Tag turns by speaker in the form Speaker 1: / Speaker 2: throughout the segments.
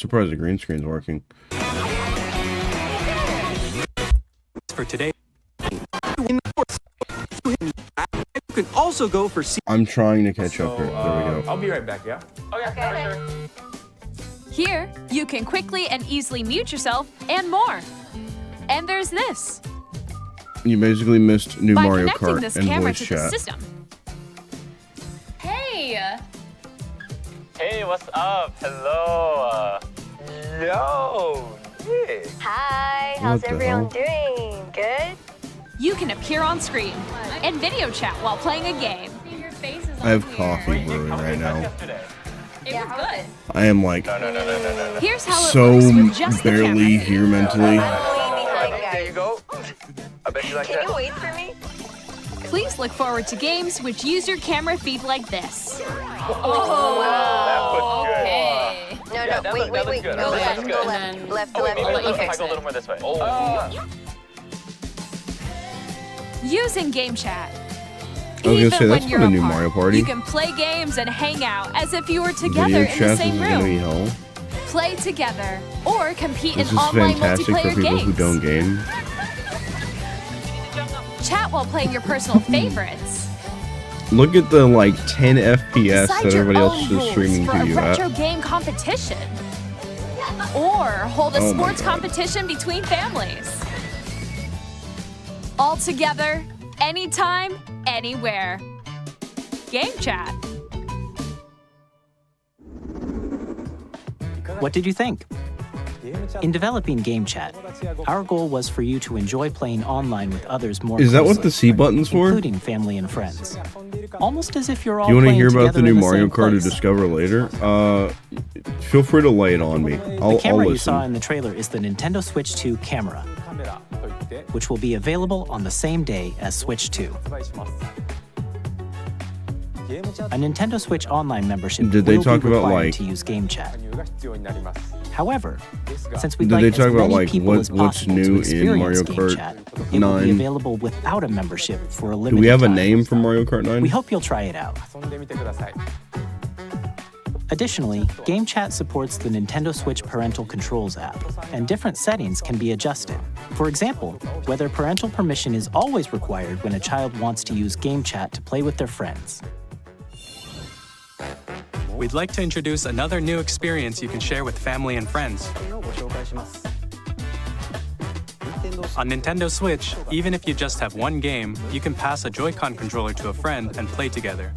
Speaker 1: surprised the green screen's working.
Speaker 2: For today, you can also go for.
Speaker 1: I'm trying to catch up here. There we go.
Speaker 3: I'll be right back. Yeah. Okay.
Speaker 4: Here, you can quickly and easily mute yourself and more. And there's this.
Speaker 1: You basically missed new
Speaker 4: By
Speaker 1: Mario
Speaker 4: connecting
Speaker 1: Kart
Speaker 4: this
Speaker 1: and
Speaker 4: camera
Speaker 1: voice
Speaker 4: to
Speaker 1: chat.
Speaker 4: the system. Hey!
Speaker 3: Hey, what's up? Hello. Yo. Nick.
Speaker 5: Hi, how's
Speaker 1: What the
Speaker 5: everyone
Speaker 1: hell?
Speaker 5: doing? Good?
Speaker 4: You can appear on screen and video chat while playing a game.
Speaker 1: I have coffee brewing right now.
Speaker 4: It was good.
Speaker 1: I am like
Speaker 4: Here's how it
Speaker 1: so
Speaker 4: works with just the
Speaker 1: barely
Speaker 4: camera.
Speaker 1: here mentally.
Speaker 5: I'm way behind,
Speaker 3: There
Speaker 5: guys.
Speaker 3: you go. I bet you like
Speaker 5: Can
Speaker 3: that.
Speaker 5: you wait for me?
Speaker 4: Please look forward to games which use your camera feed like this.
Speaker 3: That was good.
Speaker 4: Okay.
Speaker 5: No,
Speaker 3: Yeah,
Speaker 5: no,
Speaker 3: that
Speaker 5: wait,
Speaker 3: looks
Speaker 5: wait.
Speaker 3: good.
Speaker 5: Go
Speaker 3: That
Speaker 5: left,
Speaker 3: looks
Speaker 5: go
Speaker 3: good.
Speaker 5: left. Left,
Speaker 3: Oh, wait,
Speaker 5: left.
Speaker 3: maybe
Speaker 5: Okay.
Speaker 3: if I go a little more this way.
Speaker 4: Using game chat.
Speaker 1: I was gonna say,
Speaker 4: Even
Speaker 1: that's
Speaker 4: when you're
Speaker 1: not a new
Speaker 4: apart,
Speaker 1: Mario Party.
Speaker 4: you can play games and hang out as if you were together
Speaker 1: Video
Speaker 4: in the
Speaker 1: chat
Speaker 4: same
Speaker 1: is gonna be
Speaker 4: room.
Speaker 1: hell.
Speaker 4: Play together or compete
Speaker 1: This
Speaker 4: in
Speaker 1: is
Speaker 4: online
Speaker 1: fantastic for
Speaker 4: multiplayer
Speaker 1: people
Speaker 4: games.
Speaker 1: who don't game.
Speaker 4: Chat while playing your personal favorites.
Speaker 1: Look at the like 10 FPS
Speaker 4: Decide
Speaker 1: that
Speaker 4: your
Speaker 1: everybody else
Speaker 4: own
Speaker 1: is
Speaker 4: rules
Speaker 1: streaming
Speaker 4: for
Speaker 1: to
Speaker 4: a
Speaker 1: you
Speaker 4: retro
Speaker 1: at.
Speaker 4: game competition. Or hold a
Speaker 1: Oh my
Speaker 4: sports
Speaker 1: God.
Speaker 4: competition between families. All together, anytime, anywhere. Game chat.
Speaker 6: What did you think? In developing Game Chat, our goal was for you to enjoy playing online with others more
Speaker 1: Is that what
Speaker 6: closely,
Speaker 1: the C button's for?
Speaker 6: including family and friends. Almost as if you're all
Speaker 1: Do you want to
Speaker 6: playing
Speaker 1: hear about the
Speaker 6: together
Speaker 1: new
Speaker 6: in the
Speaker 1: Mario
Speaker 6: same
Speaker 1: Kart to
Speaker 6: place.
Speaker 1: discover later? Feel free to lay it on me.
Speaker 6: The
Speaker 1: I'll
Speaker 6: camera you saw
Speaker 1: listen.
Speaker 6: in the trailer is the Nintendo Switch 2 camera, which will be available on the same day as Switch 2. A Nintendo Switch Online membership
Speaker 1: Did they
Speaker 6: will
Speaker 1: talk
Speaker 6: be
Speaker 1: about,
Speaker 6: required
Speaker 1: like-
Speaker 6: to use Game Chat. However, since we'd
Speaker 1: Did
Speaker 6: like
Speaker 1: they
Speaker 6: as
Speaker 1: talk about,
Speaker 6: many
Speaker 1: like,
Speaker 6: people as
Speaker 1: what's
Speaker 6: possible
Speaker 1: new
Speaker 6: to
Speaker 1: in
Speaker 6: experience
Speaker 1: Mario
Speaker 6: Game
Speaker 1: Kart
Speaker 6: Chat, it will be
Speaker 1: 9?
Speaker 6: available without a membership for a limited
Speaker 1: Do we have a
Speaker 6: time.
Speaker 1: name for Mario Kart 9?
Speaker 6: We hope you'll try it out. Additionally, Game Chat supports the Nintendo Switch Parental Controls app, and different settings can be adjusted. For example, whether parental permission is always required when a child wants to use Game Chat to play with their friends.
Speaker 2: We'd like to introduce another new experience you can share with family and friends. On Nintendo Switch, even if you just have one game, you can pass a Joy-Con controller to a friend and play together.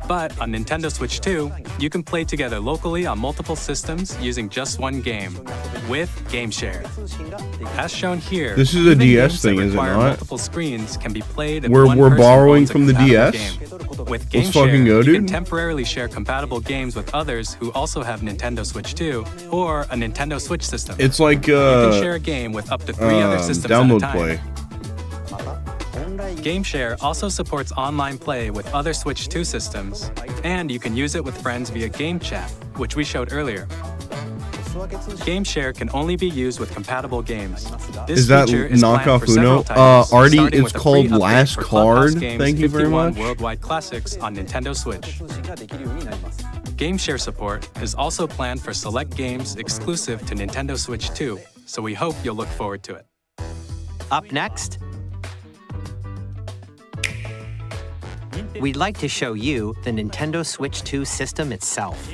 Speaker 2: But on Nintendo Switch 2, you can play together locally on multiple systems using just one game, with Game Share. As shown here,
Speaker 1: This is a
Speaker 2: even
Speaker 1: DS
Speaker 2: games
Speaker 1: thing,
Speaker 2: that
Speaker 1: is it
Speaker 2: require
Speaker 1: not?
Speaker 2: multiple screens can be played if
Speaker 1: We're
Speaker 2: one person
Speaker 1: borrowing
Speaker 2: owns a
Speaker 1: from the
Speaker 2: compatible
Speaker 1: DS?
Speaker 2: game. With Game
Speaker 1: Let's
Speaker 2: Share,
Speaker 1: fucking go,
Speaker 2: you can
Speaker 1: dude.
Speaker 2: temporarily share compatible games with others who also have Nintendo Switch 2 or a Nintendo Switch system.
Speaker 1: It's like
Speaker 2: You can share a game with up to 3 other systems
Speaker 1: download
Speaker 2: at a time.
Speaker 1: play.
Speaker 2: GameShare also supports online play with other Switch 2 systems, and you can use it with friends via Game Chat, which we showed earlier. GameShare can only be used with compatible games. This
Speaker 1: Is that
Speaker 2: feature is planned
Speaker 1: knockoff
Speaker 2: for several
Speaker 1: Uno?
Speaker 2: titles,
Speaker 1: Artie,
Speaker 2: starting
Speaker 1: it's
Speaker 2: with a free
Speaker 1: called
Speaker 2: update
Speaker 1: Last
Speaker 2: for Clubhouse
Speaker 1: Card.
Speaker 2: Games
Speaker 1: Thank you very
Speaker 2: 51
Speaker 1: much.
Speaker 2: Worldwide Classics on Nintendo Switch. GameShare support is also planned for select games exclusive to Nintendo Switch 2, so we hope you'll look forward to it.
Speaker 7: Up next, we'd like to show you the Nintendo Switch 2 system itself.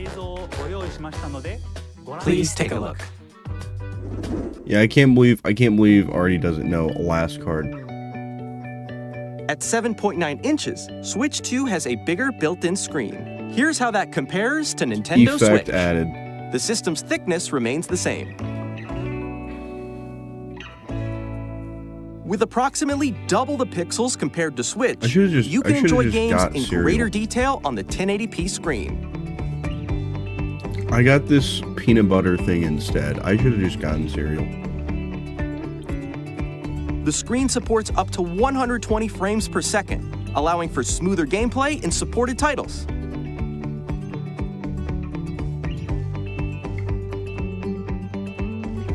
Speaker 2: Please take a look.
Speaker 1: Yeah, I can't believe Artie doesn't know Last Card.
Speaker 8: At 7.9 inches, Switch 2 has a bigger built-in screen. Here's how that compares to Nintendo
Speaker 1: Effect
Speaker 8: Switch.
Speaker 1: added.
Speaker 8: The system's thickness remains the same. With approximately double the pixels compared to Switch, you can enjoy games in greater detail on the 1080p screen.
Speaker 1: I got this peanut butter thing instead. I should have just gotten cereal.
Speaker 8: The screen supports up to 120 frames per second, allowing for smoother gameplay in supported titles.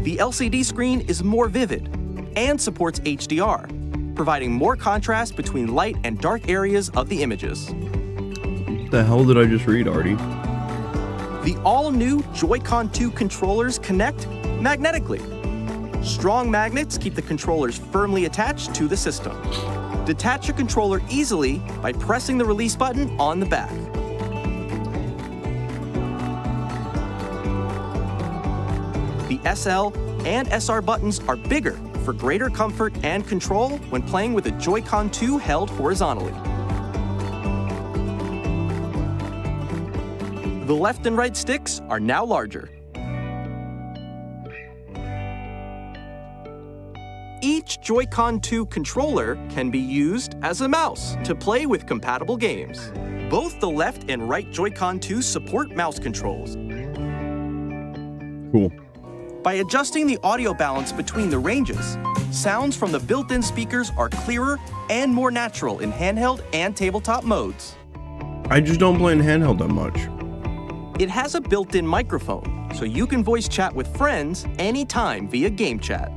Speaker 8: The LCD screen is more vivid and supports HDR, providing more contrast between light and dark areas of the images.
Speaker 1: What the hell did I just read, Artie?
Speaker 8: The all-new Joy-Con 2 controllers connect magnetically. Strong magnets keep the controllers firmly attached to the system. Detach your controller easily by pressing the release button on the back. The SL and SR buttons are bigger for greater comfort and control when playing with a Joy-Con 2 held horizontally. The left and right sticks are now larger. Each Joy-Con 2 controller can be used as a mouse to play with compatible games. Both the left and right Joy-Con 2 support mouse controls.
Speaker 1: Cool.
Speaker 8: By adjusting the audio balance between the ranges, sounds from the built-in speakers are clearer and more natural in handheld and tabletop modes.
Speaker 1: I just don't play in handheld that much.
Speaker 8: It has a built-in microphone, so you can voice chat with friends anytime via game chat.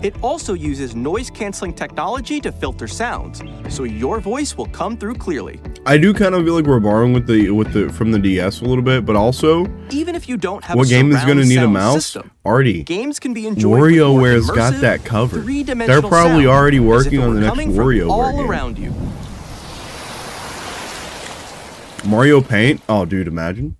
Speaker 8: It also uses noise-canceling technology to filter sounds, so your voice will come through clearly.
Speaker 1: I do kind of feel like we're borrowing from the DS a little bit, but also,
Speaker 8: Even if you don't have
Speaker 1: what
Speaker 8: a
Speaker 1: game is
Speaker 8: surround
Speaker 1: going to need a
Speaker 8: sound
Speaker 1: mouse?
Speaker 8: system,
Speaker 1: Artie.
Speaker 8: games can be enjoyed with more
Speaker 1: WarioWare's got
Speaker 8: immersive,
Speaker 1: that covered.
Speaker 8: three-dimensional
Speaker 1: They're probably
Speaker 8: sound,
Speaker 1: already
Speaker 8: as if
Speaker 1: working
Speaker 8: it
Speaker 1: on
Speaker 8: were
Speaker 1: the next
Speaker 8: coming from
Speaker 1: WarioWare
Speaker 8: all
Speaker 1: game.
Speaker 8: around you.
Speaker 1: Mario Paint? Oh, dude, imagine.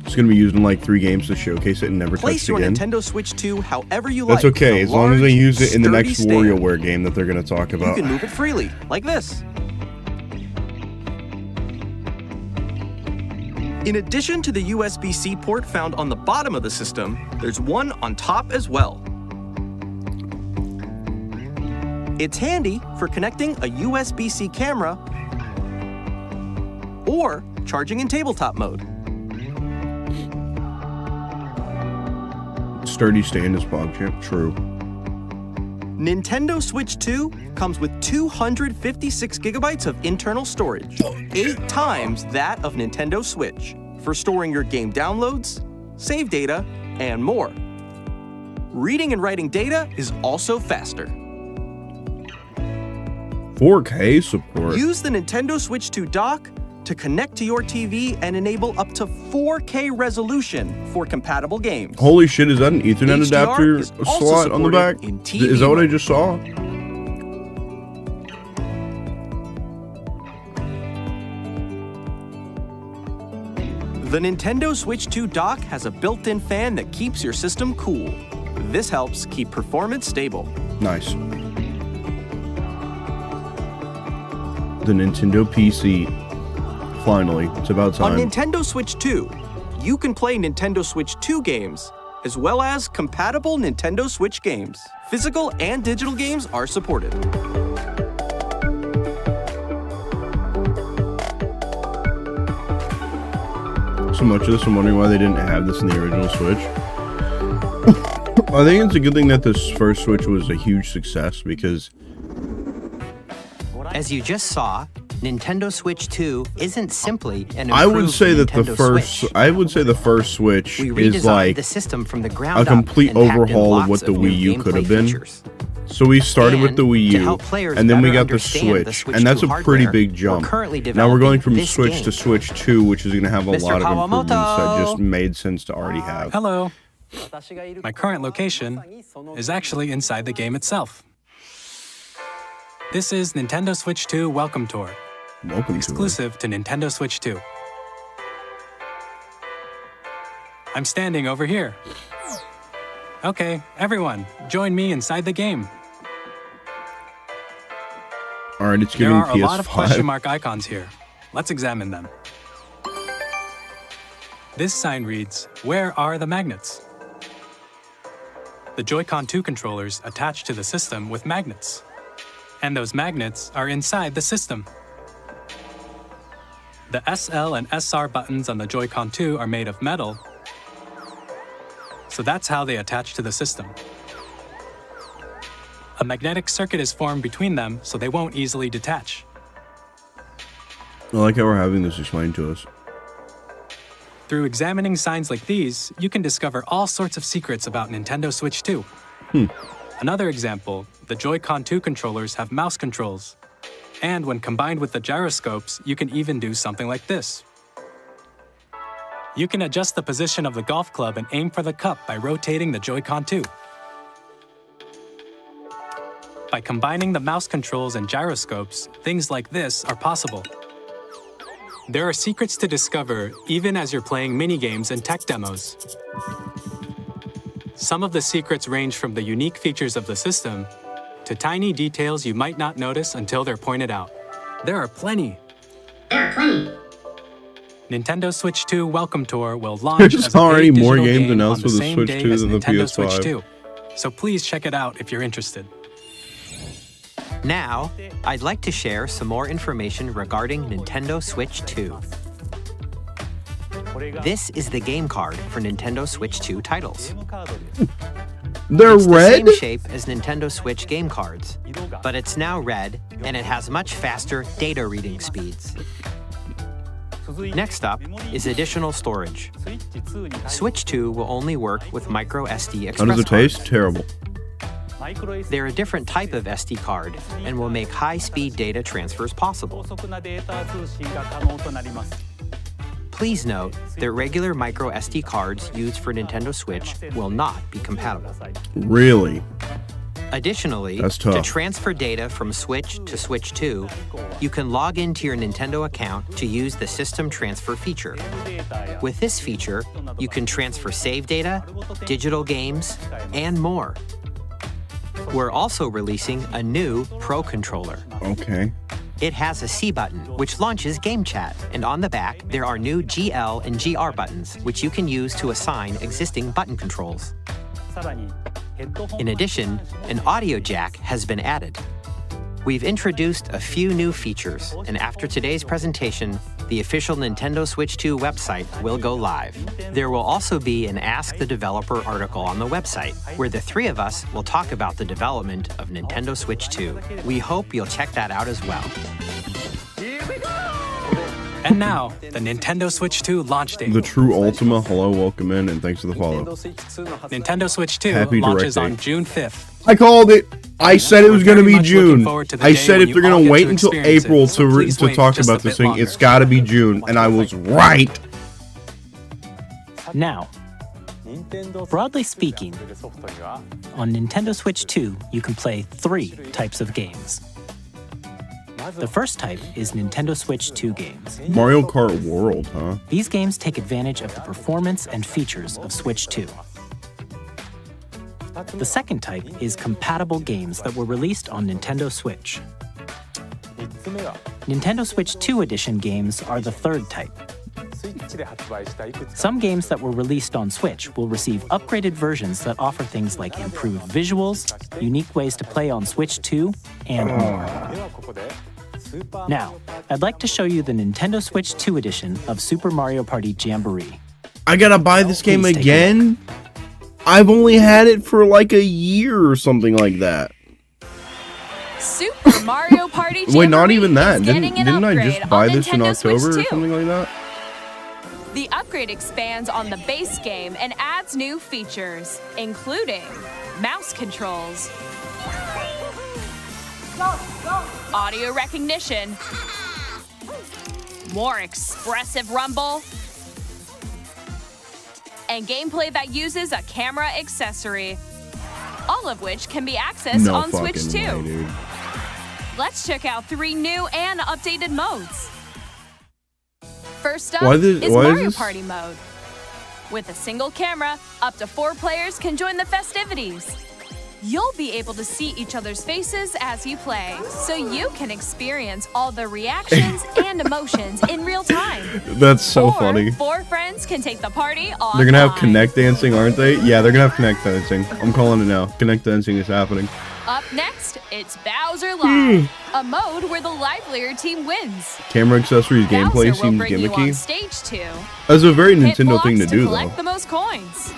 Speaker 1: It's going to be used in like 3 games to showcase it and never
Speaker 8: Place
Speaker 1: touched
Speaker 8: your
Speaker 1: again.
Speaker 8: Nintendo Switch 2 however you
Speaker 1: That's
Speaker 8: like.
Speaker 1: okay,
Speaker 8: with
Speaker 1: as
Speaker 8: a
Speaker 1: long as they
Speaker 8: large,
Speaker 1: use it in the
Speaker 8: sturdy
Speaker 1: next
Speaker 8: stand.
Speaker 1: WarioWare game that they're going to talk
Speaker 8: You
Speaker 1: about.
Speaker 8: can move it freely, like this. In addition to the USB-C port found on the bottom of the system, there's one on top as well. It's handy for connecting a USB-C camera or charging in tabletop mode.
Speaker 1: Sturdy stand is PogChamp, true.
Speaker 8: Nintendo Switch 2 comes with 256 gigabytes of internal storage, 8 times that of Nintendo Switch, for storing your game downloads, save data, and more. Reading and writing data is also faster.
Speaker 1: 4K support.
Speaker 8: Use the Nintendo Switch 2 dock to connect to your TV and enable up to 4K resolution for compatible games.
Speaker 1: Holy shit, is that an Ethernet
Speaker 8: HDR
Speaker 1: adapter
Speaker 8: is also
Speaker 1: slot on the back?
Speaker 8: supported in TV
Speaker 1: Is that what I
Speaker 8: mode.
Speaker 1: just saw?
Speaker 8: The Nintendo Switch 2 dock has a built-in fan that keeps your system cool. This helps keep performance stable.
Speaker 1: Nice. The Nintendo PC. Finally, it's about
Speaker 8: On
Speaker 1: time.
Speaker 8: Nintendo Switch 2, you can play Nintendo Switch 2 games, as well as compatible Nintendo Switch games. Physical and digital games are supported.
Speaker 1: So much of this, I'm wondering why they didn't have this in the original Switch. I think it's a good thing that this first Switch was a huge success because
Speaker 7: As you just saw, Nintendo Switch 2 isn't simply an improved
Speaker 1: I would say that the
Speaker 7: Nintendo
Speaker 1: first
Speaker 7: Switch.
Speaker 1: I would say the first Switch
Speaker 7: We
Speaker 1: is
Speaker 7: redesigned
Speaker 1: like
Speaker 7: the system from the ground
Speaker 1: a
Speaker 7: up
Speaker 1: complete
Speaker 7: and packed in
Speaker 1: overhaul of
Speaker 7: lots
Speaker 1: what the
Speaker 7: new
Speaker 1: Wii U could have
Speaker 7: gameplay
Speaker 1: been.
Speaker 7: features.
Speaker 1: So we started with
Speaker 7: And
Speaker 1: the Wii
Speaker 7: to
Speaker 1: U,
Speaker 7: help players
Speaker 1: and then we
Speaker 7: better
Speaker 1: got the
Speaker 7: understand the
Speaker 1: Switch,
Speaker 7: Switch
Speaker 1: and that's
Speaker 7: 2
Speaker 1: a pretty
Speaker 7: hardware,
Speaker 1: big
Speaker 7: we're
Speaker 1: jump.
Speaker 7: currently
Speaker 1: Now we're going
Speaker 7: developing
Speaker 1: from
Speaker 7: this
Speaker 1: Switch
Speaker 7: game.
Speaker 1: to Switch 2, which is going to have a
Speaker 7: Mr.
Speaker 1: lot of improvements that
Speaker 7: Kawamoto.
Speaker 1: just made sense to already have.
Speaker 2: Hello. My current location is actually inside the game itself. This is Nintendo Switch 2 Welcome Tour,
Speaker 1: Welcome to it.
Speaker 2: exclusive to Nintendo Switch 2. I'm standing over here. Okay, everyone, join me inside the game.
Speaker 1: All right, it's
Speaker 2: There
Speaker 1: giving
Speaker 2: are a lot of question
Speaker 1: PS5.
Speaker 2: mark icons here. Let's examine them. This sign reads, "Where are the magnets?" The Joy-Con 2 controllers attach to the system with magnets. And those magnets are inside the system. The SL and SR buttons on the Joy-Con 2 are made of metal, so that's how they attach to the system. A magnetic circuit is formed between them, so they won't easily detach.
Speaker 1: I like how we're having this explained to us.
Speaker 2: Through examining signs like these, you can discover all sorts of secrets about Nintendo Switch 2. Another example, the Joy-Con 2 controllers have mouse controls. And when combined with the gyroscopes, you can even do something like this. You can adjust the position of the golf club and aim for the cup by rotating the Joy-Con too. By combining the mouse controls and gyroscopes, things like this are possible. There are secrets to discover even as you're playing mini-games and tech demos. Some of the secrets range from the unique features of the system to tiny details you might not notice until they're pointed out. There are plenty. Nintendo Switch 2 Welcome Tour will launch
Speaker 1: There's
Speaker 2: as a
Speaker 1: already
Speaker 2: paid
Speaker 1: more
Speaker 2: digital
Speaker 1: games
Speaker 2: game
Speaker 1: announced
Speaker 2: on the
Speaker 1: for the
Speaker 2: same
Speaker 1: Switch
Speaker 2: day
Speaker 1: 2
Speaker 2: as
Speaker 1: than the
Speaker 2: Nintendo Switch
Speaker 1: PS5.
Speaker 2: 2. So please check it out if you're interested.
Speaker 7: Now, I'd like to share some more information regarding Nintendo Switch 2. This is the game card for Nintendo Switch 2 titles.
Speaker 1: They're
Speaker 7: It's the
Speaker 1: red?
Speaker 7: same shape as Nintendo Switch game cards, but it's now red and it has much faster data reading speeds. Next up is additional storage. Switch 2 will only work with micro SD express
Speaker 1: How does it taste?
Speaker 7: cards.
Speaker 1: Terrible.
Speaker 7: They're a different type of SD card and will make high-speed data transfers possible. Please note that regular micro SD cards used for Nintendo Switch will not be compatible.
Speaker 1: Really?
Speaker 7: Additionally,
Speaker 1: That's tough.
Speaker 7: to transfer data from Switch to Switch 2, you can log into your Nintendo account to use the System Transfer feature. With this feature, you can transfer save data, digital games, and more. We're also releasing a new Pro controller.
Speaker 1: Okay.
Speaker 7: It has a C button, which launches Game Chat, and on the back, there are new GL and GR buttons, which you can use to assign existing button controls. In addition, an audio jack has been added. We've introduced a few new features, and after today's presentation, the official Nintendo Switch 2 website will go live. There will also be an Ask the Developer article on the website, where the three of us will talk about the development of Nintendo Switch 2. We hope you'll check that out as well.
Speaker 2: And now, the Nintendo Switch 2 launch date.
Speaker 1: The true Ultima. Hello, welcome in, and thanks for the follow.
Speaker 2: Nintendo Switch 2
Speaker 1: Happy
Speaker 2: launches
Speaker 1: direct
Speaker 2: on
Speaker 1: date.
Speaker 2: June 5th.
Speaker 1: I called it. I said it was
Speaker 2: We're
Speaker 1: going to
Speaker 2: very
Speaker 1: be
Speaker 2: much looking
Speaker 1: June.
Speaker 2: forward to the
Speaker 1: I
Speaker 2: day
Speaker 1: said
Speaker 2: when
Speaker 1: if they're
Speaker 2: you all
Speaker 1: going to
Speaker 2: get
Speaker 1: wait
Speaker 2: to
Speaker 1: until
Speaker 2: experience it,
Speaker 1: April
Speaker 2: so please
Speaker 1: to
Speaker 2: wait
Speaker 1: talk
Speaker 2: just
Speaker 1: about
Speaker 2: a
Speaker 1: this
Speaker 2: bit
Speaker 1: thing,
Speaker 2: longer.
Speaker 1: it's got to be June, and I was right.
Speaker 6: Now, broadly speaking, on Nintendo Switch 2, you can play 3 types of games. The first type is Nintendo Switch 2 games.
Speaker 1: Mario Kart World, huh?
Speaker 6: These games take advantage of the performance and features of Switch 2. The second type is compatible games that were released on Nintendo Switch. Nintendo Switch 2 Edition games are the third type. Some games that were released on Switch will receive upgraded versions that offer things like improved visuals, unique ways to play on Switch 2, and more. Now, I'd like to show you the Nintendo Switch 2 edition of Super Mario Party Jamboree.
Speaker 1: I got to buy this game
Speaker 6: Please take a
Speaker 1: again? I've only had it for like a year or something like that.
Speaker 4: Super Mario Party Jamboree
Speaker 1: Wait, not even that.
Speaker 4: is
Speaker 1: Didn't
Speaker 4: getting an
Speaker 1: I
Speaker 4: upgrade
Speaker 1: just buy
Speaker 4: on
Speaker 1: this in
Speaker 4: Nintendo Switch
Speaker 1: October or
Speaker 4: 2.
Speaker 1: something like that?
Speaker 4: The upgrade expands on the base game and adds new features, including mouse controls, audio recognition, more expressive rumble, and gameplay that uses a camera accessory, all of which can be accessed
Speaker 1: No
Speaker 4: on
Speaker 1: fucking
Speaker 4: Switch 2.
Speaker 1: way, dude.
Speaker 4: Let's check out 3 new and updated modes. First up
Speaker 1: Why
Speaker 4: is
Speaker 1: is
Speaker 4: Mario
Speaker 1: this-
Speaker 4: Party mode. With a single camera, up to 4 players can join the festivities. You'll be able to see each other's faces as you play, so you can experience all the reactions and emotions in real time.
Speaker 1: That's so
Speaker 4: Or
Speaker 1: funny.
Speaker 4: 4 friends can take the party online.
Speaker 1: They're gonna have Connect Dancing, aren't they? Yeah, they're gonna have Connect Dancing. I'm calling it now. Connect Dancing is happening.
Speaker 4: Up next, it's Bowser Live, a mode where the livelier team wins.
Speaker 1: Camera accessories gameplay
Speaker 4: Bowser will
Speaker 1: seems
Speaker 4: bring you on
Speaker 1: gimmicky.
Speaker 4: stage 2.
Speaker 1: That's a very
Speaker 4: Hit
Speaker 1: Nintendo thing
Speaker 4: blocks
Speaker 1: to do,
Speaker 4: collect
Speaker 1: though.
Speaker 4: the most coins.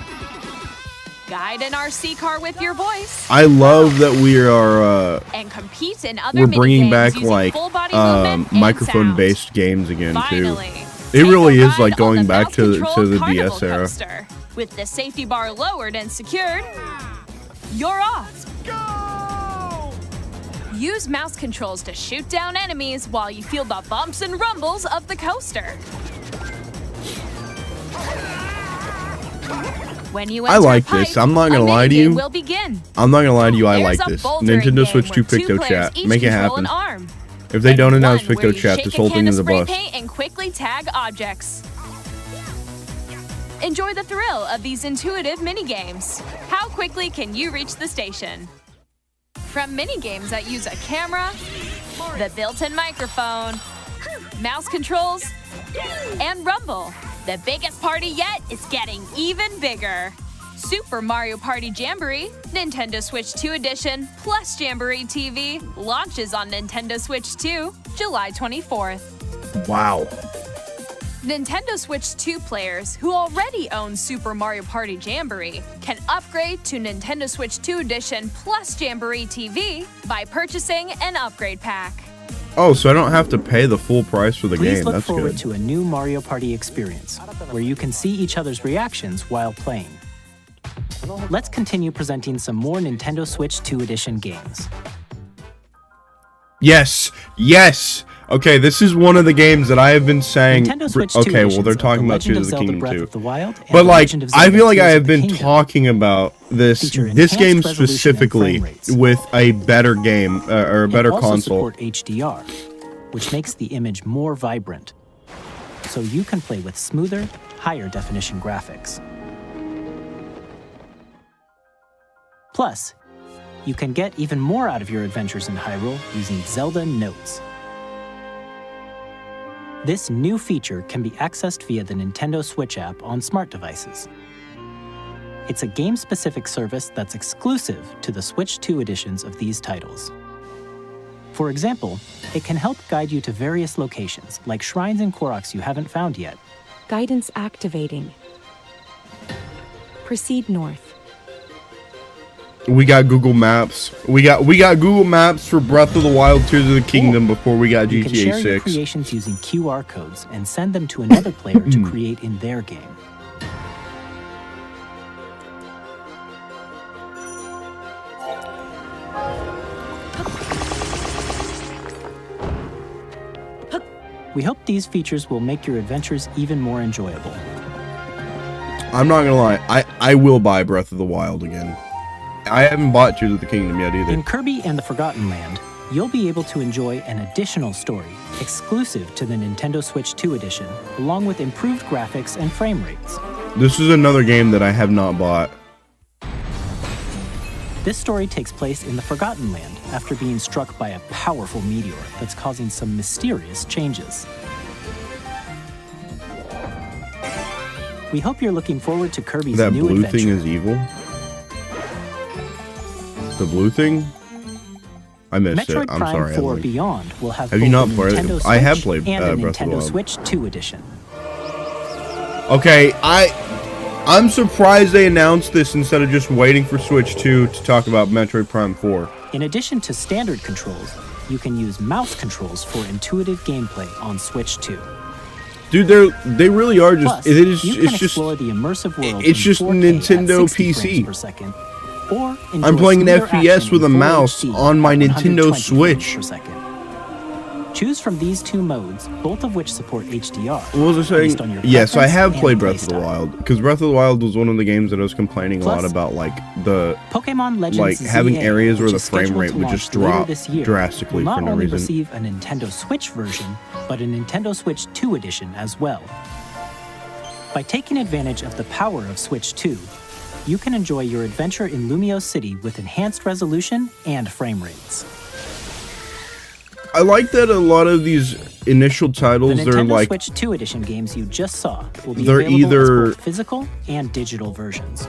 Speaker 4: Guide an RC car with your voice.
Speaker 1: I love that we are
Speaker 4: And compete in other
Speaker 1: we're bringing
Speaker 4: minigames
Speaker 1: back
Speaker 4: using
Speaker 1: like
Speaker 4: full body movement and
Speaker 1: microphone-based games again
Speaker 4: Finally,
Speaker 1: too. It
Speaker 4: take
Speaker 1: really
Speaker 4: a
Speaker 1: is
Speaker 4: ride
Speaker 1: like
Speaker 4: on
Speaker 1: going
Speaker 4: the
Speaker 1: back to the
Speaker 4: mouse-controlled
Speaker 1: DS
Speaker 4: carnival
Speaker 1: era.
Speaker 4: coaster. With the safety bar lowered and secured, you're off. Use mouse controls to shoot down enemies while you feel the bumps and rumbles of the coaster. When you enter
Speaker 1: I like
Speaker 4: a pipe,
Speaker 1: this. I'm not gonna
Speaker 4: a
Speaker 1: lie to
Speaker 4: minigame
Speaker 1: you.
Speaker 4: will begin.
Speaker 1: I'm not gonna lie to you. I
Speaker 4: There's
Speaker 1: like
Speaker 4: a
Speaker 1: this.
Speaker 4: bouldering
Speaker 1: Nintendo
Speaker 4: game
Speaker 1: Switch 2
Speaker 4: where two
Speaker 1: Picto
Speaker 4: players
Speaker 1: Chat.
Speaker 4: each
Speaker 1: Make it
Speaker 4: control an
Speaker 1: happen.
Speaker 4: arm.
Speaker 1: If they don't
Speaker 4: And
Speaker 1: announce
Speaker 4: one where
Speaker 1: Picto
Speaker 4: you
Speaker 1: Chat,
Speaker 4: shake
Speaker 1: this
Speaker 4: a
Speaker 1: whole
Speaker 4: can
Speaker 1: thing
Speaker 4: of
Speaker 1: is a
Speaker 4: spray
Speaker 1: bust.
Speaker 4: paint and quickly tag objects. Enjoy the thrill of these intuitive mini-games. How quickly can you reach the station? From mini-games that use a camera, the built-in microphone, mouse controls, and rumble, the biggest party yet is getting even bigger. Super Mario Party Jamboree, Nintendo Switch 2 Edition, plus Jamboree TV launches on Nintendo Switch 2, July 24th.
Speaker 1: Wow.
Speaker 4: Nintendo Switch 2 players who already own Super Mario Party Jamboree can upgrade to Nintendo Switch 2 Edition plus Jamboree TV by purchasing an upgrade pack.
Speaker 1: Oh, so I don't have to pay the full price for the
Speaker 6: Please
Speaker 1: game.
Speaker 6: look
Speaker 1: That's
Speaker 6: forward
Speaker 1: good.
Speaker 6: to a new Mario Party experience, where you can see each other's reactions while playing. Let's continue presenting some more Nintendo Switch 2 Edition games.
Speaker 1: Yes. Yes. Okay, this is one of the games that I have been saying.
Speaker 6: Nintendo Switch 2
Speaker 1: Okay, well,
Speaker 6: editions
Speaker 1: they're
Speaker 6: of
Speaker 1: talking
Speaker 6: The
Speaker 1: about
Speaker 6: Legend
Speaker 1: Tears
Speaker 6: of
Speaker 1: of the
Speaker 6: Zelda
Speaker 1: Kingdom
Speaker 6: Breath
Speaker 1: too.
Speaker 6: of the Wild and
Speaker 1: But
Speaker 6: The
Speaker 1: like,
Speaker 6: Legend of
Speaker 1: I
Speaker 6: Zelda
Speaker 1: feel like I
Speaker 6: Tears
Speaker 1: have
Speaker 6: of the
Speaker 1: been
Speaker 6: Kingdom
Speaker 1: talking about this
Speaker 6: feature
Speaker 1: this
Speaker 6: enhanced
Speaker 1: game
Speaker 6: resolution and
Speaker 1: specifically
Speaker 6: frame rates.
Speaker 1: with a better game or a better
Speaker 6: and also
Speaker 1: console.
Speaker 6: support HDR, which makes the image more vibrant, so you can play with smoother, higher definition graphics. Plus, you can get even more out of your adventures in Hyrule using Zelda Notes. This new feature can be accessed via the Nintendo Switch app on smart devices. It's a game-specific service that's exclusive to the Switch 2 editions of these titles. For example, it can help guide you to various locations, like shrines and Koroks you haven't found yet.
Speaker 9: Guidance activating. Proceed north.
Speaker 1: We got Google Maps. We got Google Maps for Breath of the Wild, Tears of the Kingdom before we got
Speaker 6: You can share
Speaker 1: GTA
Speaker 6: your
Speaker 1: 6.
Speaker 6: creations using QR codes and send them to another player to create in their game. We hope these features will make your adventures even more enjoyable.
Speaker 1: I'm not gonna lie, I will buy Breath of the Wild again. I haven't bought Tears of the Kingdom yet either.
Speaker 6: In Kirby and the Forgotten Land, you'll be able to enjoy an additional story exclusive to the Nintendo Switch 2 edition, along with improved graphics and frame rates.
Speaker 1: This is another game that I have not bought.
Speaker 6: This story takes place in the Forgotten Land after being struck by a powerful meteor that's causing some mysterious changes. We hope you're looking forward to Kirby's
Speaker 1: That
Speaker 6: new
Speaker 1: blue
Speaker 6: adventure.
Speaker 1: thing is evil? The blue thing? I missed
Speaker 6: Metroid
Speaker 1: it. I'm
Speaker 6: Prime
Speaker 1: sorry.
Speaker 6: 4
Speaker 1: Emily.
Speaker 6: Beyond will have
Speaker 1: Have
Speaker 6: both
Speaker 1: you not
Speaker 6: a
Speaker 1: played it?
Speaker 6: Nintendo Switch
Speaker 1: I have played,
Speaker 6: and a
Speaker 1: Breath of the
Speaker 6: Nintendo
Speaker 1: Wild.
Speaker 6: Switch 2 edition.
Speaker 1: Okay, I'm surprised they announced this instead of just waiting for Switch 2 to talk about Metroid Prime 4.
Speaker 6: In addition to standard controls, you can use mouse controls for intuitive gameplay on Switch 2.
Speaker 1: Dude, they really are just.
Speaker 6: Plus,
Speaker 1: It is.
Speaker 6: you can
Speaker 1: It's just.
Speaker 6: explore the immersive world
Speaker 1: it's
Speaker 6: in
Speaker 1: just
Speaker 6: 4K
Speaker 1: Nintendo
Speaker 6: at 60
Speaker 1: PC.
Speaker 6: frames per second, or enjoy
Speaker 1: I'm playing an
Speaker 6: smoother
Speaker 1: FPS
Speaker 6: action
Speaker 1: with a
Speaker 6: in full
Speaker 1: mouse
Speaker 6: HD
Speaker 1: on my
Speaker 6: at
Speaker 1: Nintendo
Speaker 6: 120
Speaker 1: Switch.
Speaker 6: frames per second. Choose from these two modes, both of which support HDR.
Speaker 1: What was I
Speaker 6: based on
Speaker 1: saying?
Speaker 6: your
Speaker 1: Yes, I
Speaker 6: preference
Speaker 1: have
Speaker 6: and
Speaker 1: played Breath of the
Speaker 6: playstyle.
Speaker 1: Wild because Breath of the Wild was one of the games that I was complaining a lot
Speaker 6: Plus,
Speaker 1: about, like the
Speaker 6: Pokemon Legends
Speaker 1: like having
Speaker 6: ZA,
Speaker 1: areas where
Speaker 6: which
Speaker 1: the
Speaker 6: is
Speaker 1: frame
Speaker 6: scheduled
Speaker 1: rate
Speaker 6: to
Speaker 1: would
Speaker 6: launch
Speaker 1: just
Speaker 6: later
Speaker 1: drop
Speaker 6: this year,
Speaker 1: drastically
Speaker 6: will
Speaker 1: for
Speaker 6: not
Speaker 1: no
Speaker 6: only
Speaker 1: reason.
Speaker 6: receive a Nintendo Switch version, but a Nintendo Switch 2 edition as well. By taking advantage of the power of Switch 2, you can enjoy your adventure in Lumio City with enhanced resolution and frame rates.
Speaker 1: I like that a lot of these initial
Speaker 6: The
Speaker 1: titles, they're
Speaker 6: Nintendo
Speaker 1: like
Speaker 6: Switch 2 edition games you just saw will be
Speaker 1: they're
Speaker 6: available
Speaker 1: either-
Speaker 6: as both physical and digital versions.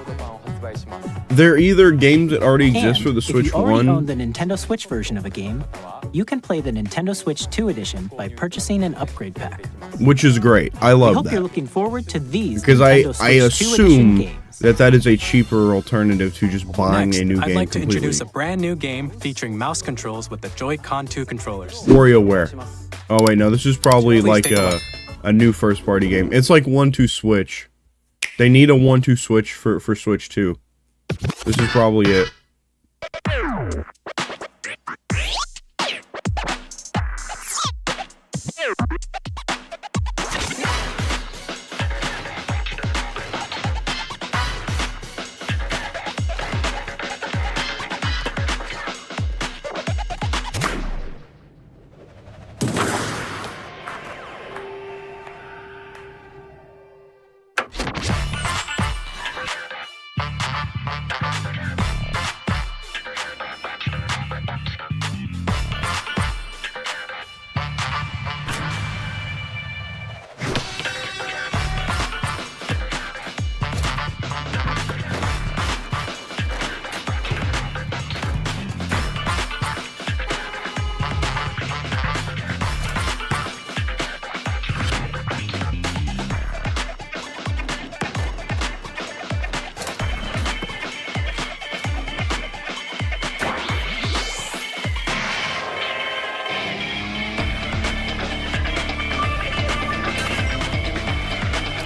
Speaker 1: they're either games that already exist
Speaker 6: And
Speaker 1: for the Switch
Speaker 6: if you already
Speaker 1: 1.
Speaker 6: own the Nintendo Switch version of a game, you can play the Nintendo Switch 2 edition by purchasing an upgrade pack.
Speaker 1: Which is great. I
Speaker 6: We
Speaker 1: love
Speaker 6: hope you're
Speaker 1: that.
Speaker 6: looking forward to these
Speaker 1: Because
Speaker 6: Nintendo
Speaker 1: I
Speaker 6: Switch 2 edition
Speaker 1: assume
Speaker 6: games.
Speaker 1: that is a cheaper alternative to just buying
Speaker 2: Next,
Speaker 1: a new
Speaker 2: I'd
Speaker 1: game
Speaker 2: like to
Speaker 1: completely.
Speaker 2: introduce a brand new game featuring mouse controls with the Joy-Con 2 controllers.
Speaker 1: WarioWare. Oh wait, no, this is probably
Speaker 2: Please
Speaker 1: like
Speaker 2: take a look.
Speaker 1: a new first party game. It's like 1-2 Switch. They need a 1-2 Switch for Switch 2. This is probably it.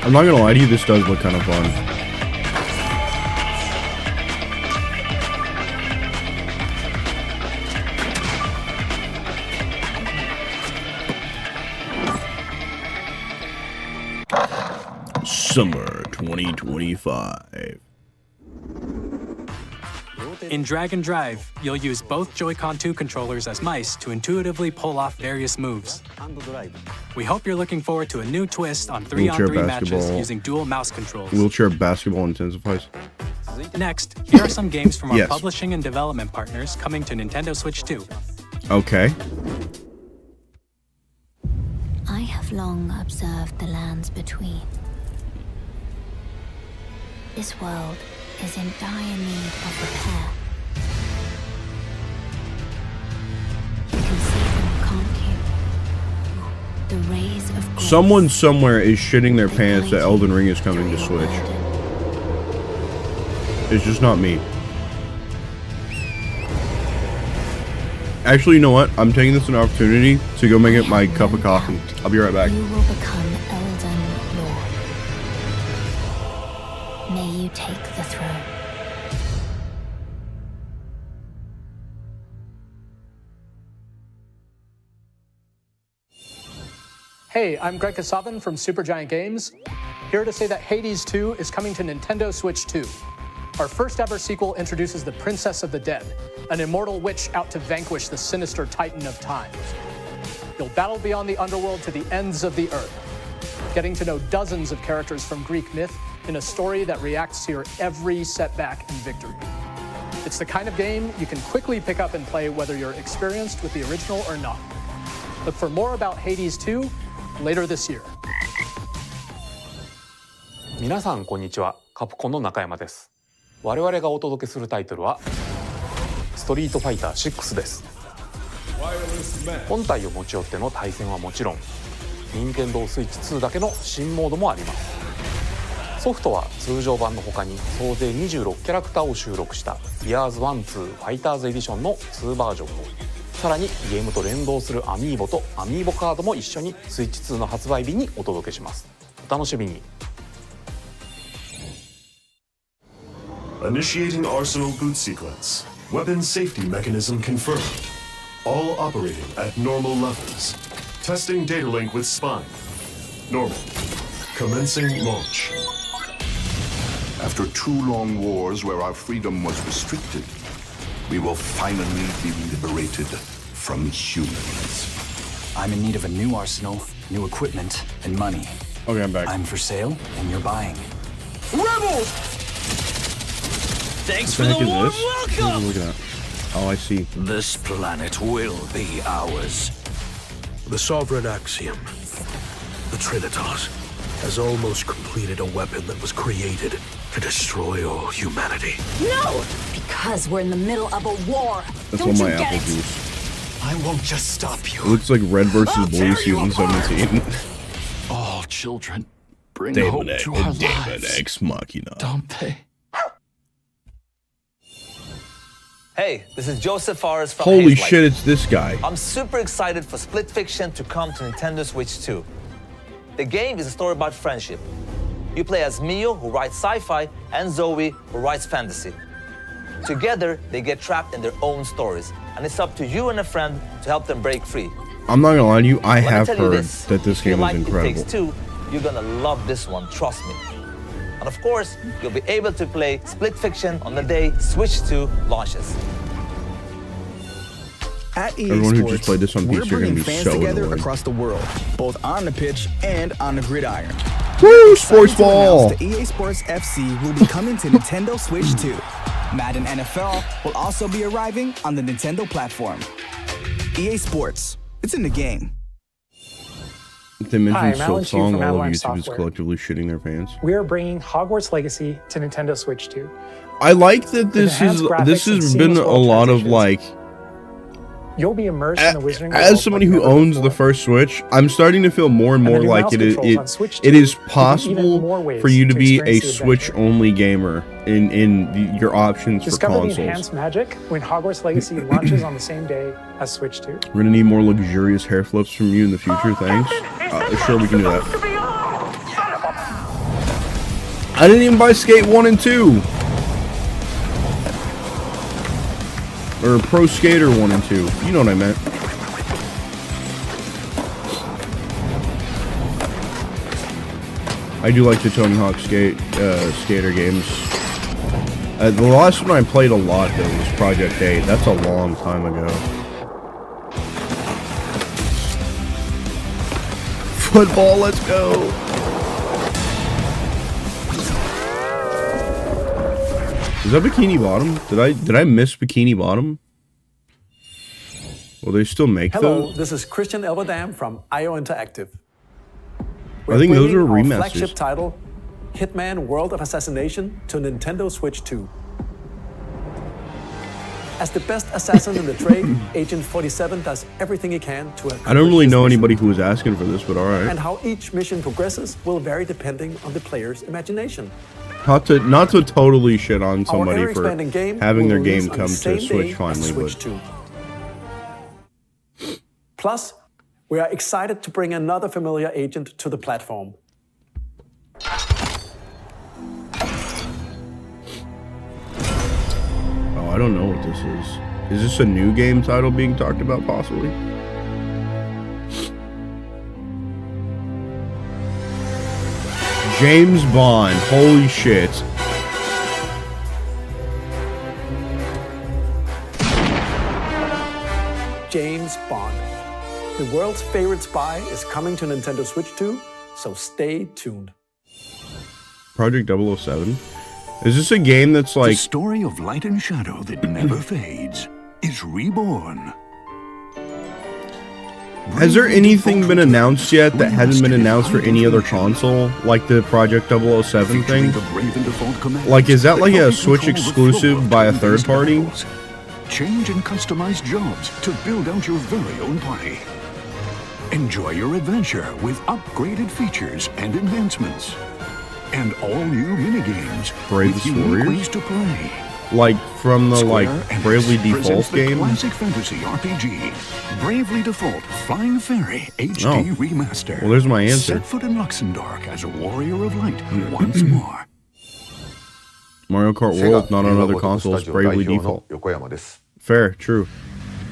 Speaker 1: I'm not gonna lie to you, this does look kind of fun. Summer 2025.
Speaker 2: In Drag and Drive, you'll use both Joy-Con 2 controllers as mice to intuitively pull off various moves. We hope you're looking forward to a new twist on 3-on-3 matches using dual mouse controls.
Speaker 1: Wheelchair basketball intensifies.
Speaker 2: Next, here are some games from our
Speaker 1: Yes.
Speaker 2: publishing and development partners coming to Nintendo Switch 2.
Speaker 1: Okay.
Speaker 10: I have long observed the lands between. This world is in dire need of repair. You can see them, can't you? The rays of grace.
Speaker 1: Someone somewhere is shitting their pants that Elden Ring is coming to Switch. It's just not me. Actually, you know what? I'm taking this as an opportunity to go make it my cup of coffee. I'll be right back.
Speaker 10: You will become Elden Lord. May you take the throne.
Speaker 11: Hey, I'm Greg Kasavin from Supergiant Games, here to say that Hades 2 is coming to Nintendo Switch 2. Our first ever sequel introduces the Princess of the Dead, an immortal witch out to vanquish the sinister Titan of Time. You'll battle beyond the underworld to the ends of the earth, getting to know dozens of characters from Greek myth in a story that reacts to your every setback and victory. It's the kind of game you can quickly pick up and play whether you're experienced with the original or not. Look for more about Hades 2 later this year.
Speaker 12: 皆さんこんにちは、カプコンの中山です。我々がお届けするタイトルはストリートファイター6です。本体を持ち寄っての対戦はもちろん、任天堂スイッチ2だけの新モードもあります。ソフトは通常版の他に総勢26キャラクターを収録した Years 1-2 ファイターズエディションの2バージョンと、さらにゲームと連動するアミーボとアミーボカードも一緒にスイッチ2の発売日にお届けします。お楽しみに。
Speaker 13: Initiating Arsenal boot sequence. Weapon safety mechanism confirmed. All operating at normal levels. Testing data link with spine. Normal. Commencing launch.
Speaker 14: After 2 long wars where our freedom was restricted, we will finally be liberated from humans.
Speaker 15: I'm in need of a new arsenal, new equipment, and money.
Speaker 1: Okay, I'm back.
Speaker 15: I'm for sale, and you're buying.
Speaker 16: Rebels! Thanks for
Speaker 1: What
Speaker 16: the
Speaker 1: the heck
Speaker 16: warm
Speaker 1: is this? What am I
Speaker 16: welcome!
Speaker 1: looking at? Oh, I see.
Speaker 16: This planet will be ours.
Speaker 17: The Sovereign Axiom, the Trinitas, has almost completed a weapon that was created to destroy all humanity.
Speaker 18: No! Because we're in the middle of a war.
Speaker 1: That's
Speaker 18: Don't
Speaker 1: all
Speaker 18: you
Speaker 1: my
Speaker 18: get
Speaker 1: apple
Speaker 18: it?
Speaker 1: juice.
Speaker 17: I won't just stop you.
Speaker 1: It looks like Red vs. Blue season 17.
Speaker 17: All children bring
Speaker 1: Daemon
Speaker 17: hope to our
Speaker 1: Daemon
Speaker 17: lives.
Speaker 1: X Machina.
Speaker 17: Don't they?
Speaker 19: Hey, this is Joseph Forrest from
Speaker 1: Holy
Speaker 19: Hazelight.
Speaker 1: shit, it's this guy.
Speaker 19: I'm super excited for Split Fiction to come to Nintendo Switch 2. The game is a story about friendship. You play as Mio, who writes sci-fi, and Zoe, who writes fantasy. Together, they get trapped in their own stories, and it's up to you and a friend to help them break free.
Speaker 1: I'm not gonna lie to you, I
Speaker 19: Let me
Speaker 1: have
Speaker 19: tell you
Speaker 1: heard that this
Speaker 19: if you
Speaker 1: game
Speaker 19: like
Speaker 1: is
Speaker 19: It
Speaker 1: incredible.
Speaker 19: Takes Two, you're gonna love this one, trust me. And of course, you'll be able to play Split Fiction on the day Switch 2 launches.
Speaker 20: At EA
Speaker 1: Everyone who
Speaker 20: Sports,
Speaker 1: just played this on
Speaker 20: we're
Speaker 1: PC are gonna
Speaker 20: bringing
Speaker 1: be
Speaker 20: fans
Speaker 1: so
Speaker 20: together
Speaker 1: annoyed.
Speaker 20: across the world, both on the pitch and on the gridiron.
Speaker 1: Woo,
Speaker 20: Excited
Speaker 1: sports
Speaker 20: to
Speaker 1: ball!
Speaker 20: announce that EA Sports FC will be coming to Nintendo Switch 2. Madden NFL will also be arriving on the Nintendo platform. EA Sports, it's in the game.
Speaker 1: If they mention
Speaker 21: Hi, I'm Alan Chu
Speaker 1: Silksong,
Speaker 21: from
Speaker 1: all of
Speaker 21: Avalanche
Speaker 1: YouTube is
Speaker 21: Software.
Speaker 1: collectively shitting their pants.
Speaker 21: We are bringing Hogwarts Legacy to Nintendo Switch 2.
Speaker 1: I like that this
Speaker 21: enhanced graphics
Speaker 1: this
Speaker 21: and
Speaker 1: has been
Speaker 21: seamless
Speaker 1: a
Speaker 21: world
Speaker 1: lot of
Speaker 21: transitions,
Speaker 1: like.
Speaker 21: You'll be immersed in the Wizarding world
Speaker 1: As somebody
Speaker 21: like
Speaker 1: who
Speaker 21: never
Speaker 1: owns
Speaker 21: before.
Speaker 1: the first Switch, I'm starting to feel more and
Speaker 21: And the
Speaker 1: more
Speaker 21: new
Speaker 1: like
Speaker 21: mouse
Speaker 1: it is
Speaker 21: controls on Switch
Speaker 1: it
Speaker 21: 2
Speaker 1: is
Speaker 21: give you even
Speaker 1: possible
Speaker 21: more ways
Speaker 1: for you to
Speaker 21: to
Speaker 1: be a
Speaker 21: experience the
Speaker 1: Switch only gamer in your options
Speaker 21: Discover
Speaker 1: for
Speaker 21: the
Speaker 1: consoles.
Speaker 21: enhanced magic when Hogwarts Legacy launches on the same day as Switch 2.
Speaker 1: We're gonna need more luxurious hair flips from you in the future. Thanks. Sure, we can do that. I didn't even buy Skate 1 and 2. Or Pro Skater 1 and 2. You know what I meant. I do like the Tony Hawk skater games. The last one I played a lot, though, was Project 8. That's a long time ago. Football, let's go! Is that Bikini Bottom? Did I miss Bikini Bottom? Will they still make
Speaker 5: Hello,
Speaker 1: those?
Speaker 5: this is Christian Elverdam from IO Interactive.
Speaker 1: I think those are
Speaker 5: bringing our
Speaker 1: remasters.
Speaker 5: flagship title, Hitman World of Assassination, to Nintendo Switch 2. As the best assassin in the trade, Agent 47 does everything he can to
Speaker 1: I don't really know anybody who was asking for this, but alright.
Speaker 5: and how each mission progresses will vary depending on the player's imagination.
Speaker 1: Not to totally shit on somebody for
Speaker 5: ever-expanding game
Speaker 1: having
Speaker 5: will
Speaker 1: their game
Speaker 5: release on
Speaker 1: come
Speaker 5: the
Speaker 1: to
Speaker 5: same
Speaker 1: Switch
Speaker 5: day
Speaker 1: finally,
Speaker 5: as Switch
Speaker 1: but
Speaker 5: 2. Plus, we are excited to bring another familiar agent to the platform.
Speaker 1: oh, I don't know what this is. Is this a new game title being talked about, possibly? James Bond, holy shit.
Speaker 5: James Bond. The world's favorite spy is coming to Nintendo Switch 2, so stay tuned.
Speaker 1: Project 007? Is this a game that's like...
Speaker 16: The story of light and shadow that never fades is reborn.
Speaker 1: Has there anything been announced yet that hasn't been announced for any other console? Like the Project 007 thing? Like, is that like a Switch exclusive by a third party?
Speaker 16: Change and customize jobs to build out your very own party. Enjoy your adventure with upgraded features and advancements. And all new minigames
Speaker 1: Brave
Speaker 16: with
Speaker 1: the
Speaker 16: unique
Speaker 1: Warriors?
Speaker 16: ways to play.
Speaker 1: Like from the
Speaker 16: Square
Speaker 1: like Bravely
Speaker 16: Enix presents
Speaker 1: Default
Speaker 16: the
Speaker 1: game?
Speaker 16: classic fantasy RPG, Bravely Default Flying Fairy HD
Speaker 1: Oh.
Speaker 16: Remaster.
Speaker 1: Well, there's my answer.
Speaker 16: Set foot in Luxembourg as a warrior of light once more.
Speaker 1: Mario Kart World, not on other consoles, Bravely Default.
Speaker 22: 横山です
Speaker 1: Fair, true.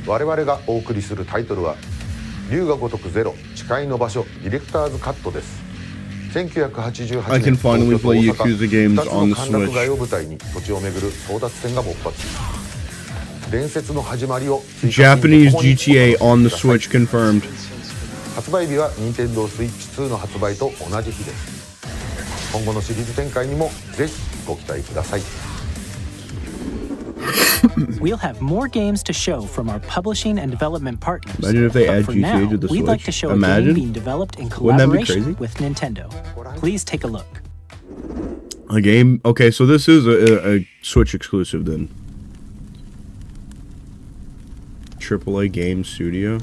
Speaker 22: 我々がお送りするタイトルは龍が如くゼロ誓いの場所ディレクターズカットです1988
Speaker 1: I can
Speaker 22: 年
Speaker 1: finally play Yakuza games
Speaker 22: 2つ
Speaker 1: on
Speaker 22: の
Speaker 1: the
Speaker 22: 歓楽
Speaker 1: Switch.
Speaker 22: 街を舞台に土地を巡る争奪戦が勃発伝説の始まりを
Speaker 1: Japanese GTA on the Switch confirmed.
Speaker 22: 発売日は Nintendo Switch 2の発売と同じ日です今後のシリーズ展開にもぜひご期待ください
Speaker 6: We'll have more games to show from our publishing and development partners.
Speaker 1: Imagine if they
Speaker 6: But
Speaker 1: add
Speaker 6: for
Speaker 1: GTA
Speaker 6: now,
Speaker 1: to the
Speaker 6: we'd like
Speaker 1: Switch.
Speaker 6: to show a
Speaker 1: Imagine.
Speaker 6: game being developed in
Speaker 1: Wouldn't that be
Speaker 6: collaboration
Speaker 1: crazy?
Speaker 6: with Nintendo. Please take a look.
Speaker 1: A game? Okay, so this is a Switch exclusive then. AAA Game Studio.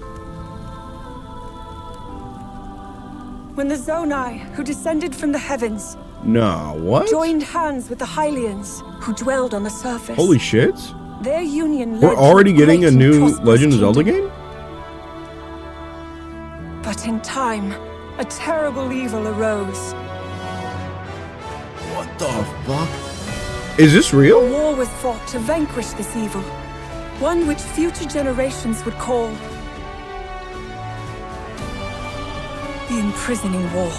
Speaker 23: When the Zonai, who descended from the heavens,
Speaker 1: Nah, what?
Speaker 23: joined hands with the Hylians, who dwelled on the surface.
Speaker 1: Holy shit.
Speaker 23: Their union
Speaker 1: We're
Speaker 23: led to
Speaker 1: already getting
Speaker 23: great
Speaker 1: a
Speaker 23: and
Speaker 1: new
Speaker 23: prosperous
Speaker 1: Legend of Zelda
Speaker 23: kingdom.
Speaker 1: game?
Speaker 23: But in time, a terrible evil arose.
Speaker 1: What the fuck? Is this real?
Speaker 23: A war was fought to vanquish this evil, one which future generations would call the imprisoning war.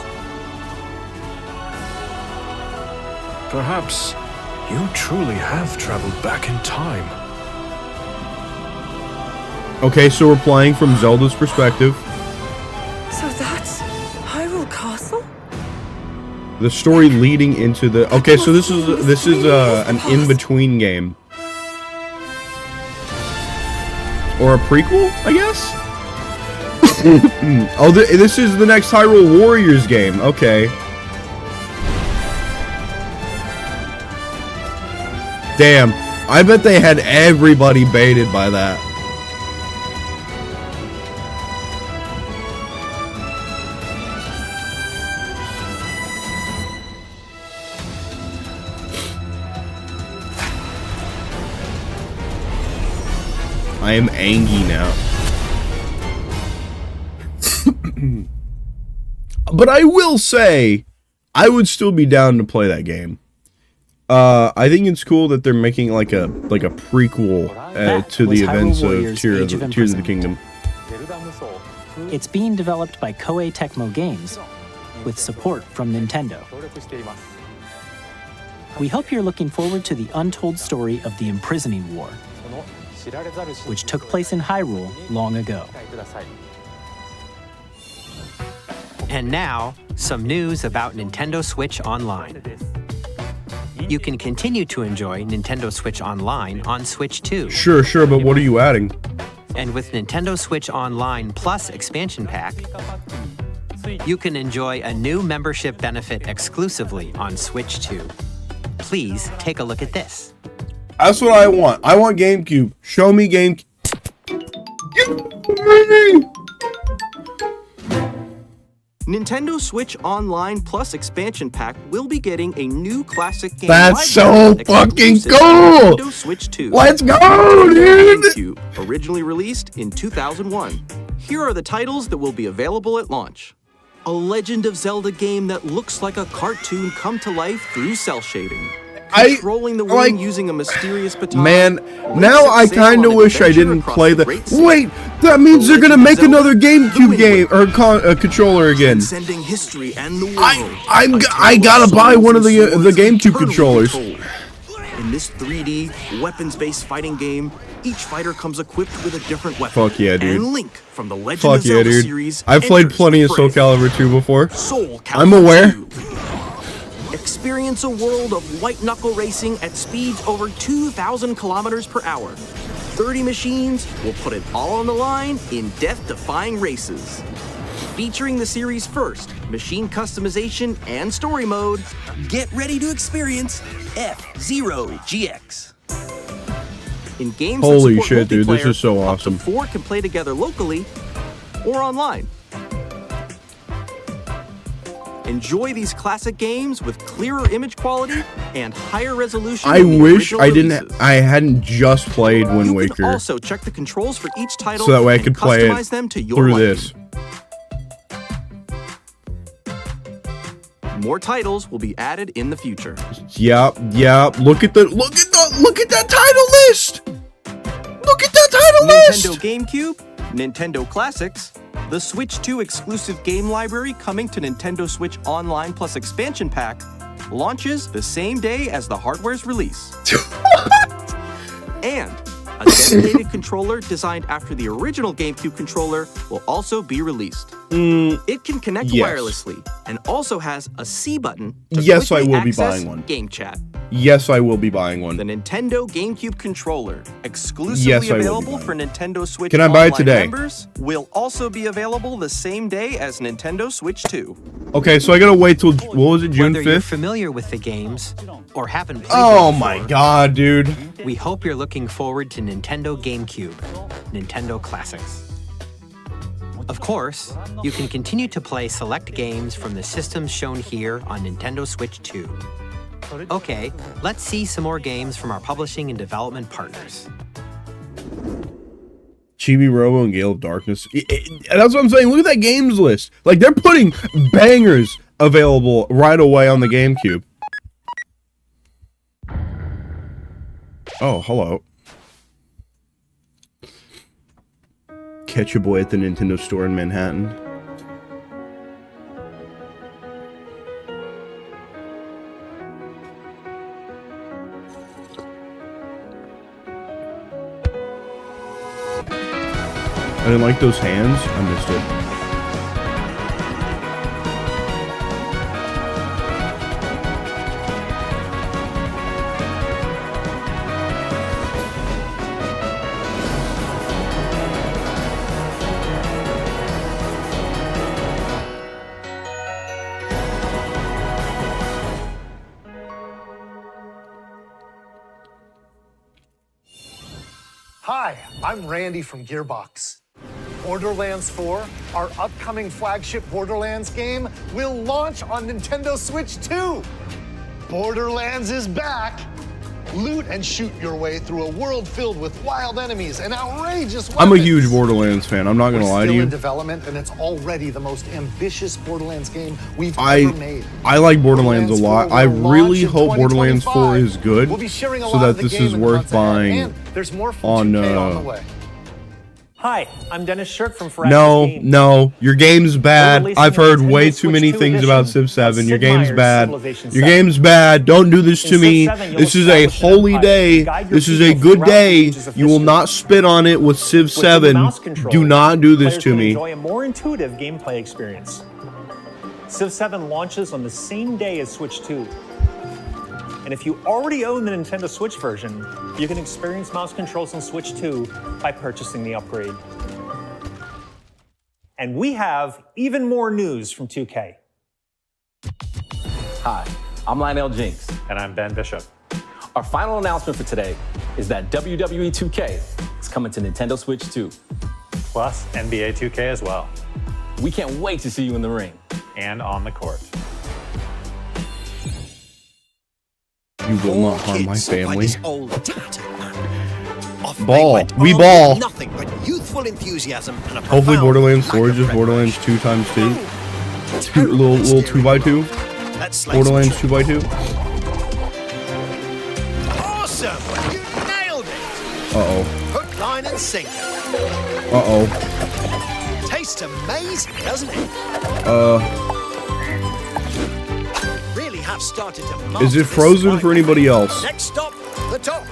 Speaker 17: Perhaps you truly have traveled back in time.
Speaker 1: Okay, so we're playing from Zelda's perspective.
Speaker 23: So that's Hyrule Castle?
Speaker 1: The story leading into the... Okay, so this is an in-between game. Or a prequel, I guess? Oh, this is the next Hyrule Warriors game. Okay. Damn. I bet they had everybody baited by that. I am angry now. But I will say, I would still be down to play that game. I think it's cool that they're making like a prequel to the events of Tears of the Kingdom.
Speaker 6: It's being developed by Koei Tecmo Games with support from Nintendo. We hope you're looking forward to the untold story of the Imprisoning War, which took place in Hyrule long ago.
Speaker 3: And now, some news about Nintendo Switch Online. You can continue to enjoy Nintendo Switch Online on Switch 2.
Speaker 1: Sure, but what are you adding?
Speaker 3: And with Nintendo Switch Online Plus Expansion Pack, you can enjoy a new membership benefit exclusively on Switch 2. Please take a look at this.
Speaker 1: That's what I want. I want GameCube. Show me GameCube.
Speaker 7: Nintendo Switch Online Plus Expansion Pack will be getting a new classic game.
Speaker 1: That's so fucking cool!
Speaker 7: Nintendo Switch 2.
Speaker 1: Let's go, dude!
Speaker 7: GameCube, originally released in 2001. Here are the titles that will be available at launch. A Legend of Zelda game that looks like a cartoon come to life through cell shading. Controlling the wind using a mysterious baton.
Speaker 1: Man, now I kind of wish I didn't play the. Wait, that means they're gonna make another GameCube game or controller again.
Speaker 7: Sending history and the world.
Speaker 1: I gotta buy one of the GameCube controllers.
Speaker 7: In this 3D weapons-based fighting game, each fighter comes equipped with a different weapon.
Speaker 1: Fuck yeah, dude.
Speaker 7: And Link from the Legend of Zelda series.
Speaker 1: I've played plenty of Soul Calibur 2 before. I'm aware.
Speaker 7: Experience a world of white-knuckle racing at speeds over 2,000 kilometers per hour. 30 machines will put it all on the line in death-defying races. Featuring the series' first machine customization and story mode, get ready to experience F-Zero GX. In games
Speaker 1: Holy
Speaker 7: that support
Speaker 1: shit, dude, this
Speaker 7: multiplayer,
Speaker 1: is so
Speaker 7: up to
Speaker 1: awesome.
Speaker 7: 4 can play together locally or online. Enjoy these classic games with clearer image quality and higher resolution.
Speaker 1: I wish I hadn't just played Wind Waker.
Speaker 7: Also, check the controls for each title
Speaker 1: so that way I
Speaker 7: and
Speaker 1: could play
Speaker 7: customize
Speaker 1: it
Speaker 7: them to your
Speaker 1: through
Speaker 7: liking.
Speaker 1: this.
Speaker 7: More titles will be added in the future.
Speaker 1: Yep. Look at that title list. Look at that title list.
Speaker 7: Nintendo GameCube, Nintendo Classics, the Switch 2 exclusive game library coming to Nintendo Switch Online Plus Expansion Pack launches the same day as the hardware's release. And a dedicated controller designed after the original GameCube controller will also be released. It can connect wirelessly and also has a C button to
Speaker 1: Yes, I
Speaker 7: quickly
Speaker 1: will be
Speaker 7: access
Speaker 1: buying one.
Speaker 7: Game chat.
Speaker 1: Yes, I will be buying one.
Speaker 7: The Nintendo GameCube controller, exclusively
Speaker 1: Yes, I will be
Speaker 7: available
Speaker 1: buying
Speaker 7: for Nintendo Switch
Speaker 1: Can I buy it
Speaker 7: Online
Speaker 1: today?
Speaker 7: members, will also be available the same day as Nintendo Switch 2.
Speaker 1: Okay, so I gotta wait till, what was it, June
Speaker 3: Whether you're
Speaker 1: 5th?
Speaker 3: familiar with the games or haven't played
Speaker 1: Oh
Speaker 3: them
Speaker 1: my
Speaker 3: before,
Speaker 1: god, dude.
Speaker 3: we hope you're looking forward to Nintendo GameCube, Nintendo Classics. Of course, you can continue to play select games from the systems shown here on Nintendo Switch 2. Okay, let's see some more games from our publishing and development partners.
Speaker 1: Chibi Robo and Gale of Darkness. That's what I'm saying. Look at that games list. Like, they're putting bangers available right away on the GameCube. Oh, hello. Catch a boy at the Nintendo store in Manhattan. I didn't like those hands. I missed it.
Speaker 8: Hi, I'm Randy from Gearbox. Borderlands 4, our upcoming flagship Borderlands game, will launch on Nintendo Switch 2. Borderlands is back, Loot and shoot your way through a world filled with wild enemies and outrageous weapons.
Speaker 1: I'm a huge Borderlands fan. I'm not gonna lie to
Speaker 8: Still
Speaker 1: you.
Speaker 8: in development, and it's already the most ambitious Borderlands game we've ever made.
Speaker 1: I like Borderlands a lot. I really hope Borderlands 4 is good,
Speaker 8: We'll be sharing a
Speaker 1: so
Speaker 8: lot
Speaker 1: that
Speaker 8: of the
Speaker 1: this
Speaker 8: game
Speaker 1: is
Speaker 8: in the
Speaker 1: worth
Speaker 8: months ahead.
Speaker 1: buying
Speaker 8: And there's more from 2K on the way.
Speaker 2: Hi, I'm Dennis Shirk from Firaxis
Speaker 1: No,
Speaker 2: Games.
Speaker 1: no, your game's bad.
Speaker 2: releasing
Speaker 1: I've heard
Speaker 2: Nintendo
Speaker 1: way too
Speaker 2: Switch
Speaker 1: many
Speaker 2: 2
Speaker 1: things
Speaker 2: edition
Speaker 1: about Civ 7.
Speaker 2: of
Speaker 1: Your
Speaker 2: Sid
Speaker 1: game's
Speaker 2: Meier's
Speaker 1: bad.
Speaker 2: Civilization
Speaker 1: Your
Speaker 2: 7.
Speaker 1: game's bad. Don't do this
Speaker 2: In
Speaker 1: to
Speaker 2: Civ
Speaker 1: me.
Speaker 2: 7, you'll
Speaker 1: This is a
Speaker 2: establish an
Speaker 1: holy
Speaker 2: empire,
Speaker 1: day.
Speaker 2: guide your
Speaker 1: This is a
Speaker 2: people
Speaker 1: good
Speaker 2: throughout the
Speaker 1: day.
Speaker 2: ages of
Speaker 1: You will
Speaker 2: history.
Speaker 1: not spit on it with Civ
Speaker 2: With the
Speaker 1: 7.
Speaker 2: mouse controller,
Speaker 1: Do not do this
Speaker 2: players
Speaker 1: to
Speaker 2: can
Speaker 1: me.
Speaker 2: enjoy a more intuitive gameplay experience. Civ 7 launches on the same day as Switch 2. And if you already own the Nintendo Switch version, you can experience mouse controls on Switch 2 by purchasing the upgrade. And we have even more news from 2K.
Speaker 4: Hi, I'm Lionel Jinks.
Speaker 2: And I'm Ben Bishop.
Speaker 4: Our final announcement for today is that WWE 2K is coming to Nintendo Switch 2.
Speaker 2: Plus NBA 2K as well.
Speaker 4: We can't wait to see you in the ring.
Speaker 2: And on the court.
Speaker 1: You will not harm my family.
Speaker 9: Old tattered man.
Speaker 1: Ball. We ball.
Speaker 9: Nothing but youthful enthusiasm and a
Speaker 1: Hopefully
Speaker 9: profound
Speaker 1: Borderlands
Speaker 9: lack
Speaker 1: 4 is
Speaker 9: of
Speaker 1: just
Speaker 9: preparation.
Speaker 1: Borderlands 2 times 2. Little 2x2.
Speaker 9: Let's slay
Speaker 1: Borderlands
Speaker 9: some
Speaker 1: 2x2.
Speaker 9: Awesome! You nailed it!
Speaker 1: Uh-oh.
Speaker 9: Hook, line, and sinker.
Speaker 1: Uh-oh.
Speaker 9: Tastes amazing, doesn't it? Really have started to master
Speaker 1: Is it
Speaker 9: this
Speaker 1: frozen
Speaker 9: spine.
Speaker 1: for anybody else?
Speaker 9: Next stop, the top.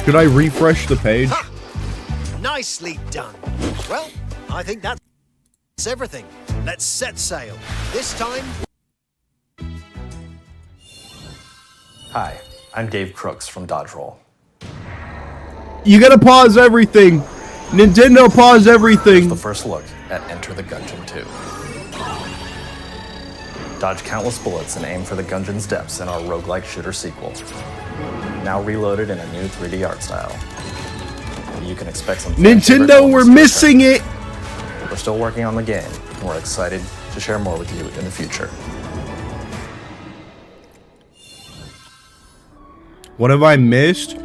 Speaker 1: Could I refresh the page?
Speaker 9: Nicely done. Well, I think that's everything. Let's set sail. This time.
Speaker 15: Hi, I'm Dave Crooks from Dodge Roll.
Speaker 1: You gotta pause everything. Nintendo pause everything.
Speaker 15: The first look at Enter the Gungeon 2. Dodge countless bullets and aim for the Gungeon's depths in our roguelike shooter sequel. Now reloaded in a new 3D art style. You can expect some
Speaker 1: Nintendo, we're missing it.
Speaker 15: We're still working on the game, and we're excited to share more with you in the future.
Speaker 1: What have I missed?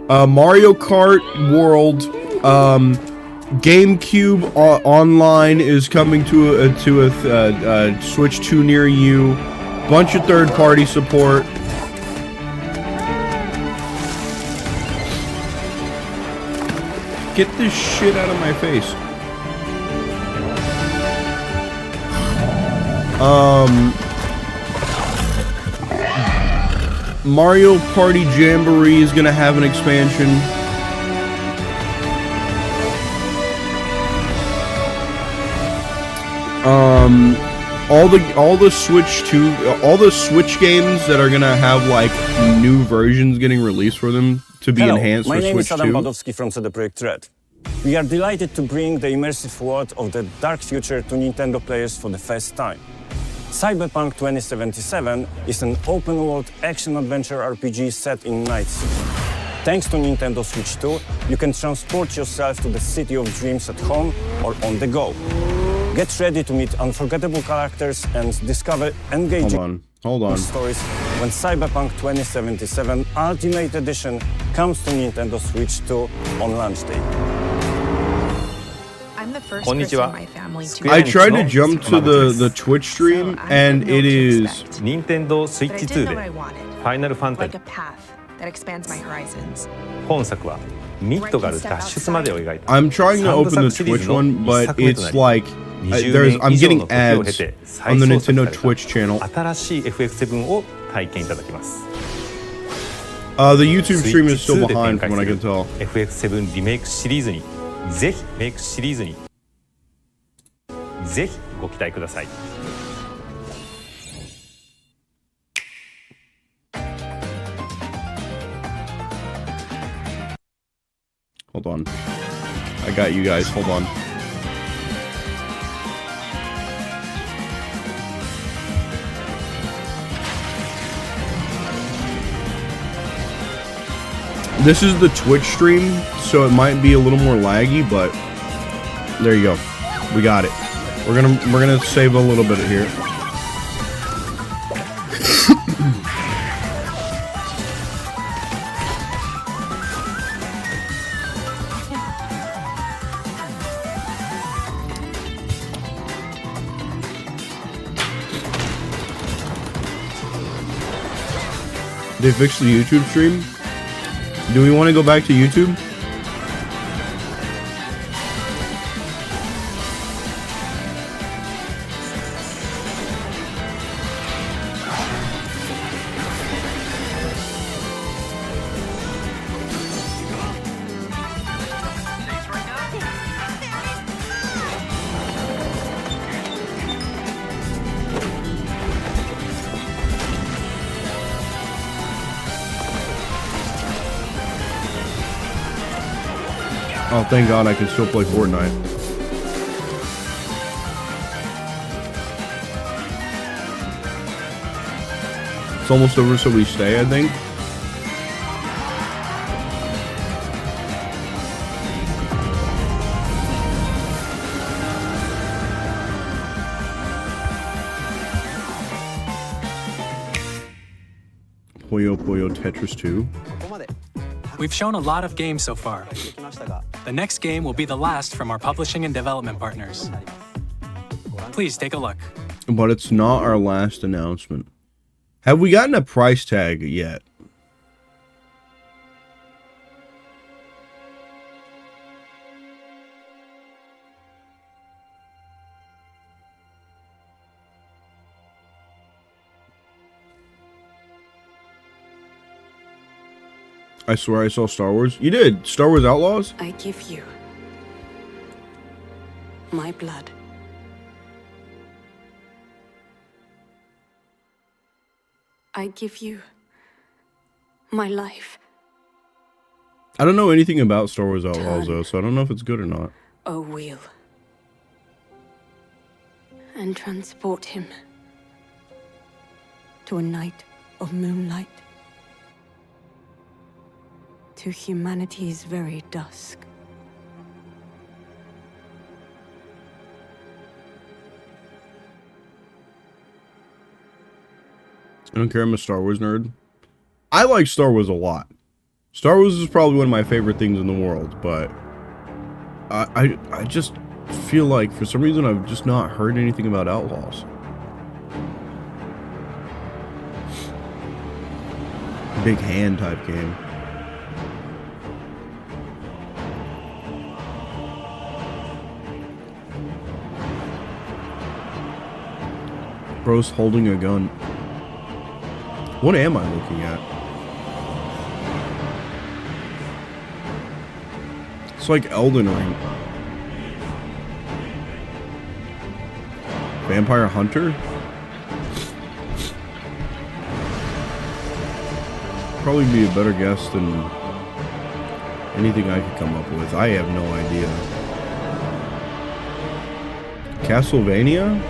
Speaker 1: Mario Kart World, GameCube Online is coming to a Switch 2 near you. Bunch of third-party support. Get this shit out of my face. Mario Party Jamboree is gonna have an expansion. All the Switch 2, all the Switch games that are gonna have like new versions getting released for them to be enhanced
Speaker 24: my
Speaker 1: for
Speaker 24: name
Speaker 1: Switch
Speaker 24: is Adam
Speaker 1: 2.
Speaker 24: Badowski from CD Projekt Red. We are delighted to bring the immersive world of the dark future to Nintendo players for the first time. Cyberpunk 2077 is an open-world action-adventure RPG set in Night City. Thanks to Nintendo Switch 2, you can transport yourself to the city of dreams at home or on the go. Get ready to meet unforgettable characters and discover engaging
Speaker 1: Hold on.
Speaker 24: stories when Cyberpunk 2077 Ultimate Edition comes to Nintendo Switch 2 on launch day.
Speaker 25: I'm the first person in my family to
Speaker 1: I tried to jump to the Twitch stream and it is
Speaker 25: but
Speaker 26: Nintendo Switch
Speaker 25: I
Speaker 26: 2
Speaker 25: did know
Speaker 26: で
Speaker 25: what I wanted,
Speaker 26: ファイナルファンタ
Speaker 25: like
Speaker 26: ジ
Speaker 25: a path that expands my horizons.
Speaker 26: ー本作はミッドがある脱出までを描いた
Speaker 1: I'm trying to open the Twitch one, but it's like I'm getting ads on the Nintendo Twitch channel.
Speaker 26: 新しい FF7 を体験いただきます
Speaker 1: The YouTube stream is still
Speaker 26: スイッチ2で
Speaker 1: behind
Speaker 26: 展
Speaker 1: from
Speaker 26: 開
Speaker 1: what I
Speaker 26: す
Speaker 1: can
Speaker 26: る
Speaker 1: tell.
Speaker 26: FF7 リメイクシリーズにぜひメイクシリーズにぜひご期待ください
Speaker 1: Hold on. I got you guys. Hold on. This is the Twitch stream, so it might be a little more laggy, but there you go. We got it. We're gonna save a little bit here. They fixed the YouTube stream. Do we want to go back to YouTube? Oh, thank God I can still play Fortnite. It's almost over, so we stay, I think. Puyo Puyo Tetris 2.
Speaker 10: We've shown a lot of games so far. The next game will be the last from our publishing and development partners. Please take a look.
Speaker 1: But it's not our last announcement. Have we gotten a price tag yet? I swear I saw Star Wars. You did? Star Wars Outlaws?
Speaker 23: I give you my blood. I give you my life.
Speaker 1: I don't know anything about Star Wars Outlaws, though, so I don't know if it's good or not.
Speaker 23: O wheel. And transport him to a night of moonlight. To humanity's very dusk.
Speaker 1: I don't care, I'm a Star Wars nerd. I like Star Wars a lot. Star Wars is probably one of my favorite things in the world, but I just feel like for some reason I've just not heard anything about Outlaws. Big hand type game. Bro's holding a gun. What am I looking at? It's like Elden Ring. Vampire Hunter? Probably be a better guess than anything I could come up with. I have no idea. Castlevania?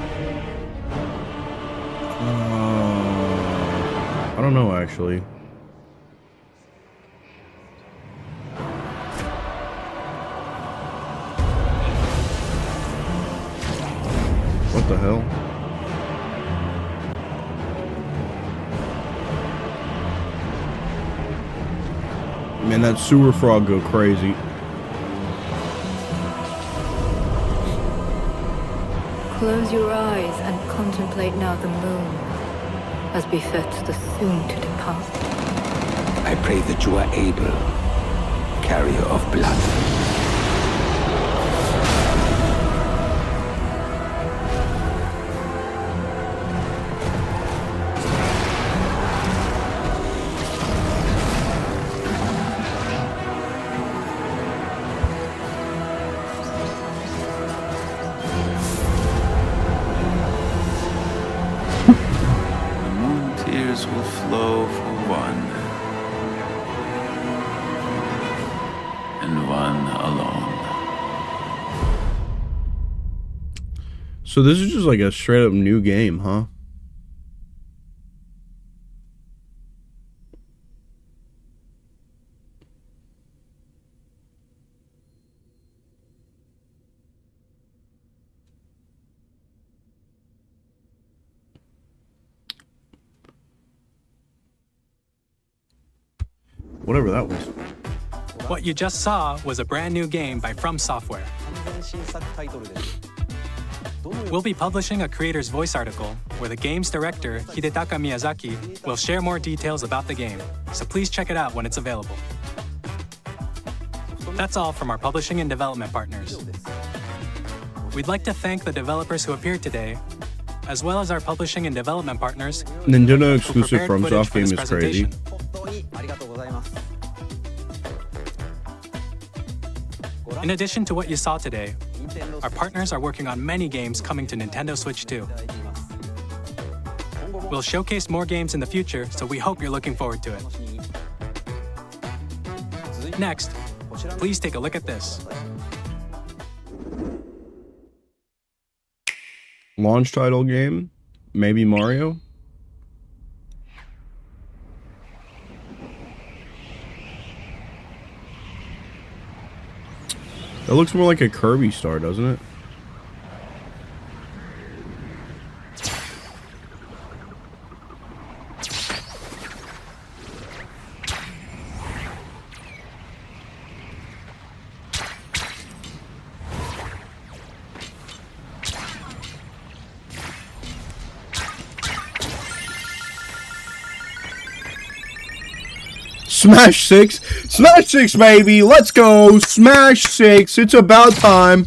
Speaker 1: I don't know, actually. What the hell? Man, that sewer frog go crazy.
Speaker 11: Close your eyes and contemplate now the moon, as befits the soon to depart.
Speaker 12: I pray that you are able, carrier of blood.
Speaker 13: Will flow for one, and one alone.
Speaker 1: So this is just like a straight up new game, huh? Whatever that was.
Speaker 10: What you just saw was a brand new game by From Software. We'll be publishing a creator's voice article where the game's director, Hidetaka Miyazaki, will share more details about the game, so please check it out when it's available. That's all from our publishing and development partners. We'd like to thank the developers who appeared today, as well as our publishing and development partners.
Speaker 1: Nintendo exclusive FromSoft game is crazy.
Speaker 10: In addition to what you saw today, our partners are working on many games coming to Nintendo Switch 2. We'll showcase more games in the future, so we hope you're looking forward to it. Next, please take a look at this.
Speaker 1: Launch title game? Maybe Mario? That looks more like a Kirby star, doesn't it? Smash 6! Smash 6, baby! Let's go! Smash 6! It's about time!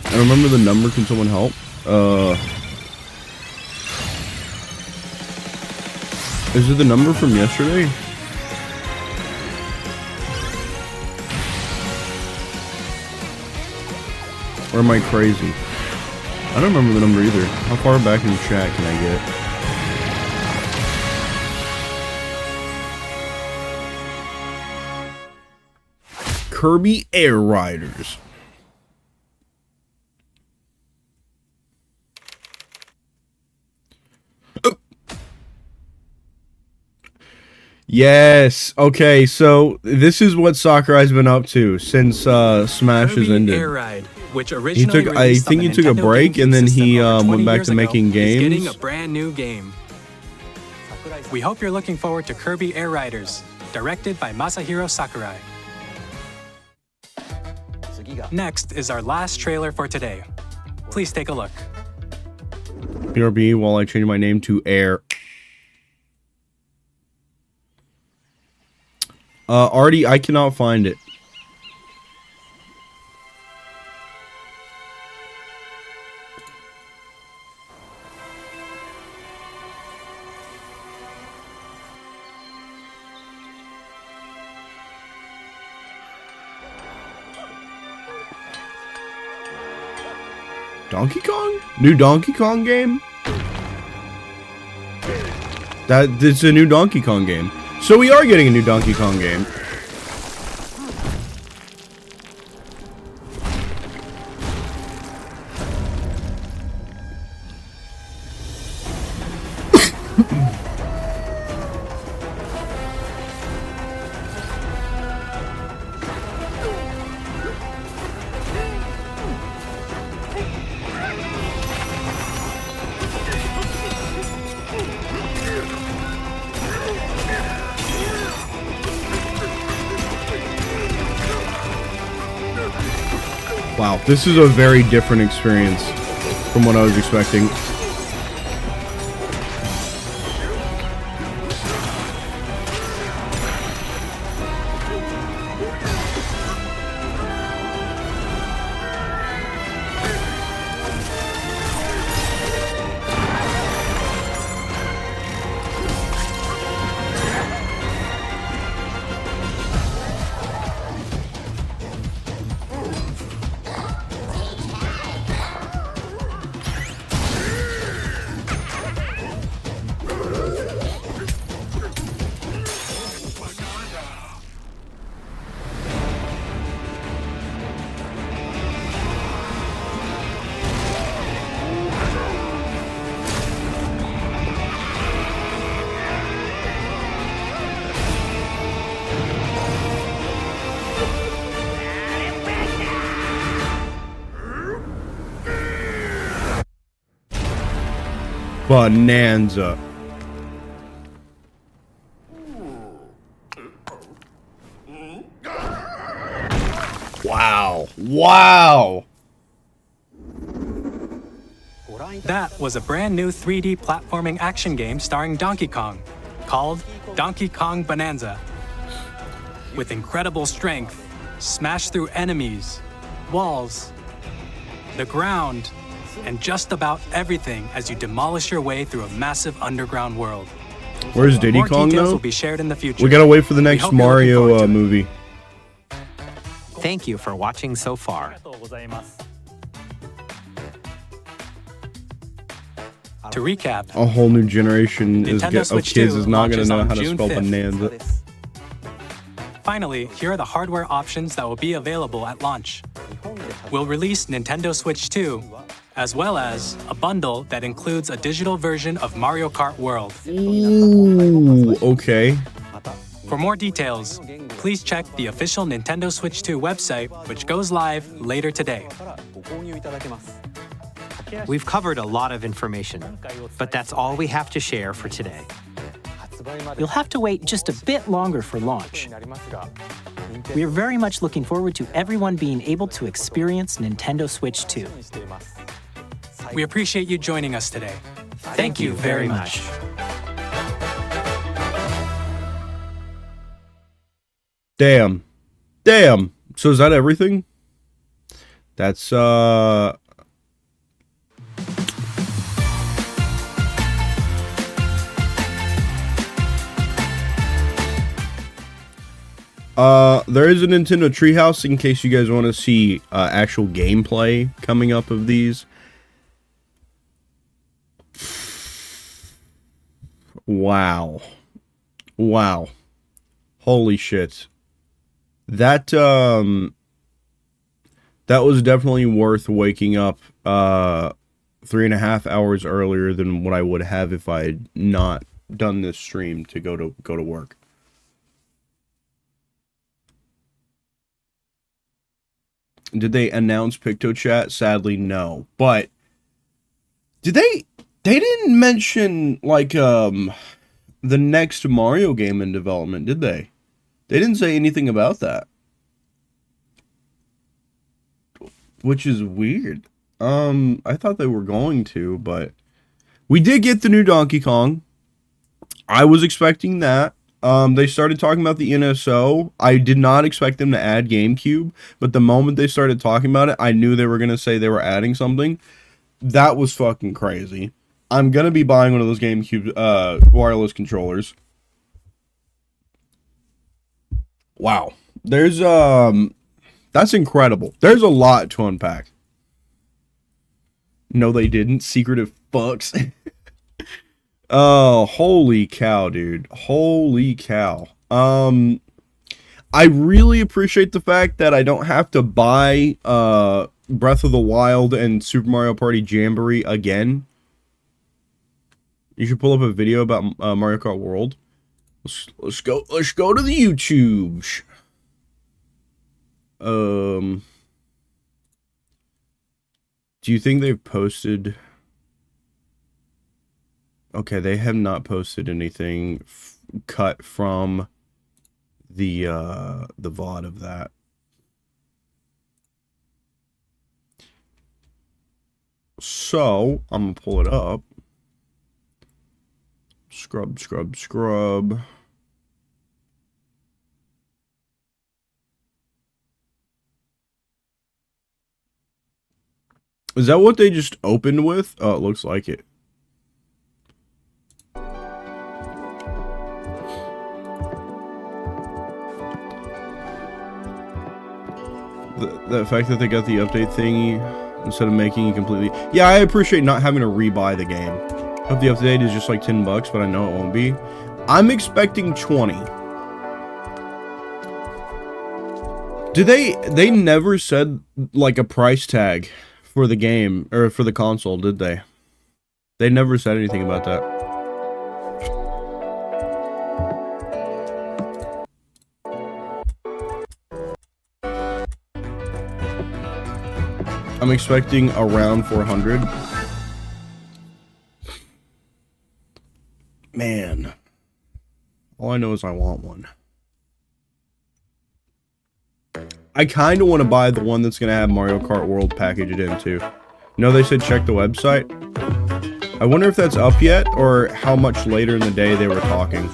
Speaker 1: I remember the number. Can someone help? Is it the number from yesterday? Or am I crazy? I don't remember the number either. How far back in the chat can I get? Kirby Air Riders. Oh. Yes. Okay, so this is what Sakurai's been up to since Smash has ended.
Speaker 10: Air Ride, which
Speaker 1: I
Speaker 10: originally
Speaker 1: think he took a break and then he went back to making games.
Speaker 10: Getting a brand new game. We hope you're looking forward to Kirby Air Riders, directed by Masahiro Sakurai. Next is our last trailer for today. Please take a look.
Speaker 1: BRB while I change my name to Air. Artie, I cannot find it. Donkey Kong? New Donkey Kong game? It's a new Donkey Kong game. So we are getting a new Donkey Kong game. Wow, this is a very different experience from what I was expecting. Bonanza. Wow. Wow.
Speaker 10: That was a brand new 3D platforming action game starring Donkey Kong, called Donkey Kong Bonanza. With incredible strength, smash through enemies, walls, the ground, and just about everything as you demolish your way through a massive underground world.
Speaker 1: Where's Diddy
Speaker 10: More
Speaker 1: Kong
Speaker 10: details
Speaker 1: though?
Speaker 10: will be shared in the future.
Speaker 1: We gotta wait for the next
Speaker 10: hope you're looking forward
Speaker 1: Mario
Speaker 10: to it.
Speaker 1: movie.
Speaker 3: Thank you for watching so far.
Speaker 10: To recap,
Speaker 1: A whole new generation
Speaker 10: Nintendo
Speaker 1: of
Speaker 10: Switch
Speaker 1: kids
Speaker 10: 2
Speaker 1: is not gonna
Speaker 10: launches
Speaker 1: know
Speaker 10: on
Speaker 1: how to
Speaker 10: June
Speaker 1: spell
Speaker 10: 5th.
Speaker 1: bonanza.
Speaker 10: finally, here are the hardware options that will be available at launch. We'll release Nintendo Switch 2, as well as a bundle that includes a digital version of Mario Kart World.
Speaker 1: Ooh, okay.
Speaker 10: For more details, please check the official Nintendo Switch 2 website, which goes live later today.
Speaker 3: We've covered a lot of information, but that's all we have to share for today.
Speaker 6: You'll have to wait just a bit longer for launch. We're very much looking forward to everyone being able to experience Nintendo Switch 2.
Speaker 10: We appreciate you joining us today. Thank you very much.
Speaker 1: Damn. Damn. So is that everything? That's there is a Nintendo Treehouse in case you guys want to see actual gameplay coming up of these. Wow. Wow. Holy shit. That that was definitely worth waking up 3.5 hours earlier than what I would have if I had not done this stream to go to work. Did they announce PictoChat? Sadly, no. But did they didn't mention like the next Mario game in development, did they? They didn't say anything about that. Which is weird. I thought they were going to, but we did get the new Donkey Kong. I was expecting that. They started talking about the NSO. I did not expect them to add GameCube, but the moment they started talking about it, I knew they were going to say they were adding something. That was fucking crazy. I'm going to be buying one of those GameCube wireless controllers. Wow. There's that's incredible. There's a lot to unpack. No, they didn't. Secretive fucks. Oh, holy cow, dude. Holy cow. I really appreciate the fact that I don't have to buy Breath of the Wild and Super Mario Party Jamboree again. You should pull up a video about Mario Kart World. Let's go to the YouTubes. Do you think they've posted? Okay, they have not posted anything cut from the VOD of that. So I'm gonna pull it up. Scrub. Is that what they just opened with? Oh, it looks like it. The fact that they got the update thingy instead of making it completely... Yeah, I appreciate not having to rebuy the game. Hope the update is just like $10, but I know it won't be. I'm expecting 20. Did they never said like a price tag for the game or for the console, did they? They never said anything about that. I'm expecting around 400. Man. All I know is I want one. I kind of want to buy the one that's going to have Mario Kart World packaged into. No, they said check the website. I wonder if that's up yet, or how much later in the day they were talking.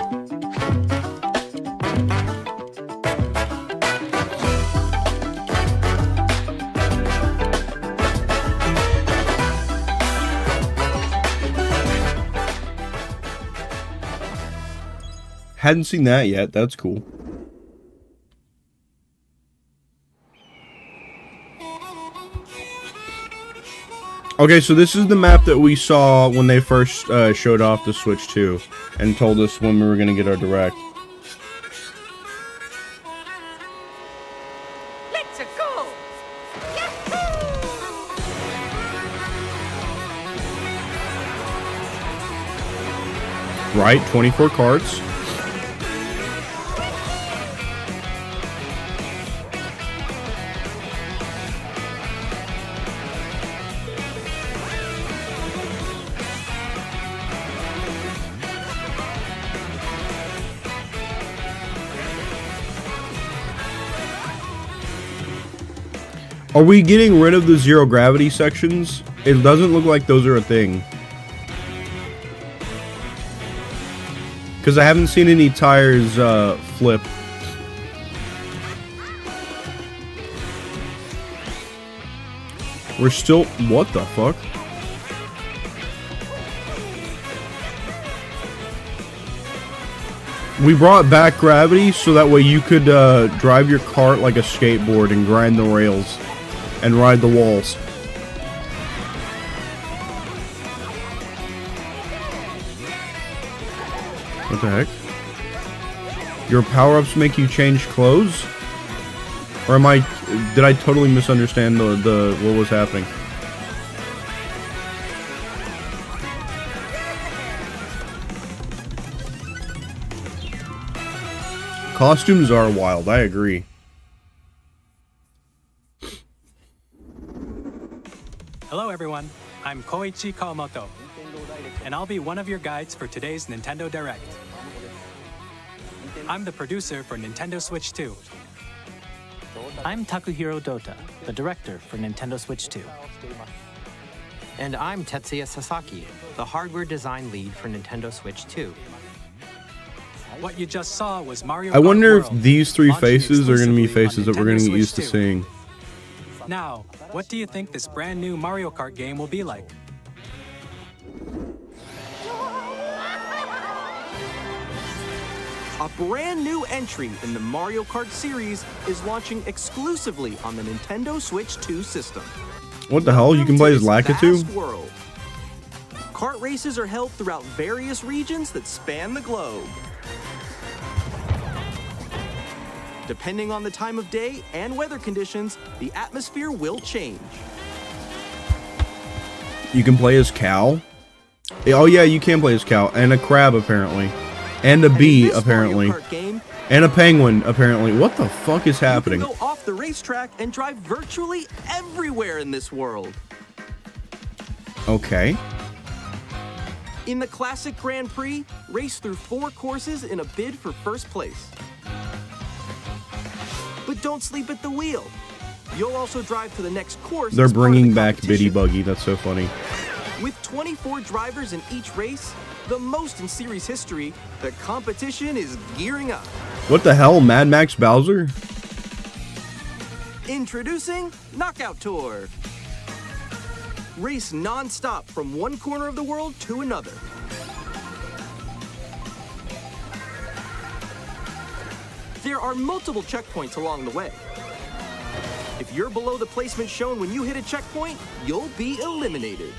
Speaker 1: Hadn't seen that yet. That's cool. Okay, so this is the map that we saw when they first showed off the Switch 2 and told us when we were going to get our Direct.
Speaker 23: Let's go!
Speaker 1: Right, 24 cards. Are we getting rid of the zero gravity sections? It doesn't look like those are a thing. Because I haven't seen any tires flip. We're still... What the fuck? We brought back gravity so that way you could drive your cart like a skateboard and grind the rails and ride the walls. What the heck? Your power-ups make you change clothes? Or am I... Did I totally misunderstand the what was happening? Costumes are wild, I agree.
Speaker 10: Hello everyone, I'm Koichi Kawamoto, and I'll be one of your guides for today's Nintendo Direct. I'm the producer for Nintendo Switch 2.
Speaker 6: I'm Takuhiro Dota, the director for Nintendo Switch 2.
Speaker 3: And I'm Tetsuya Sasaki, the hardware design lead for Nintendo Switch 2.
Speaker 10: What you just saw was Mario
Speaker 1: I wonder
Speaker 10: Kart
Speaker 1: if these three
Speaker 10: launching
Speaker 1: faces are going to be
Speaker 10: exclusively on
Speaker 1: faces that we're going to
Speaker 10: Nintendo
Speaker 1: get used to
Speaker 10: Switch 2.
Speaker 1: seeing.
Speaker 10: Now, what do you think this brand new Mario Kart game will be like?
Speaker 7: A brand new entry in the Mario Kart series is launching exclusively on the Nintendo Switch 2 system.
Speaker 1: What the hell? You can play as Lakitu?
Speaker 7: Vast world. Kart races are held throughout various regions that span the globe. Depending on the time of day and weather conditions, the atmosphere will change.
Speaker 1: You can play as Cow? Oh yeah, you can play as Cow. And a crab, apparently. And a bee, apparently. And a penguin, apparently. What the fuck is happening?
Speaker 7: You can go off the racetrack and drive virtually everywhere in this world.
Speaker 1: Okay.
Speaker 7: In the Classic Grand Prix, race through 4 courses in a bid for first place. But don't sleep at the wheel. You'll also drive to the next course.
Speaker 1: They're
Speaker 7: as part of
Speaker 1: bringing
Speaker 7: the
Speaker 1: back Biddy
Speaker 7: competition.
Speaker 1: Buggy. That's so funny.
Speaker 7: With 24 drivers in each race, the most in series history, the competition is gearing up.
Speaker 1: What the hell? Mad Max Bowser?
Speaker 7: Introducing Knockout Tour. Race non-stop from one corner of the world to another. There are multiple checkpoints along the way. If you're below the placement shown when you hit a checkpoint, you'll be eliminated.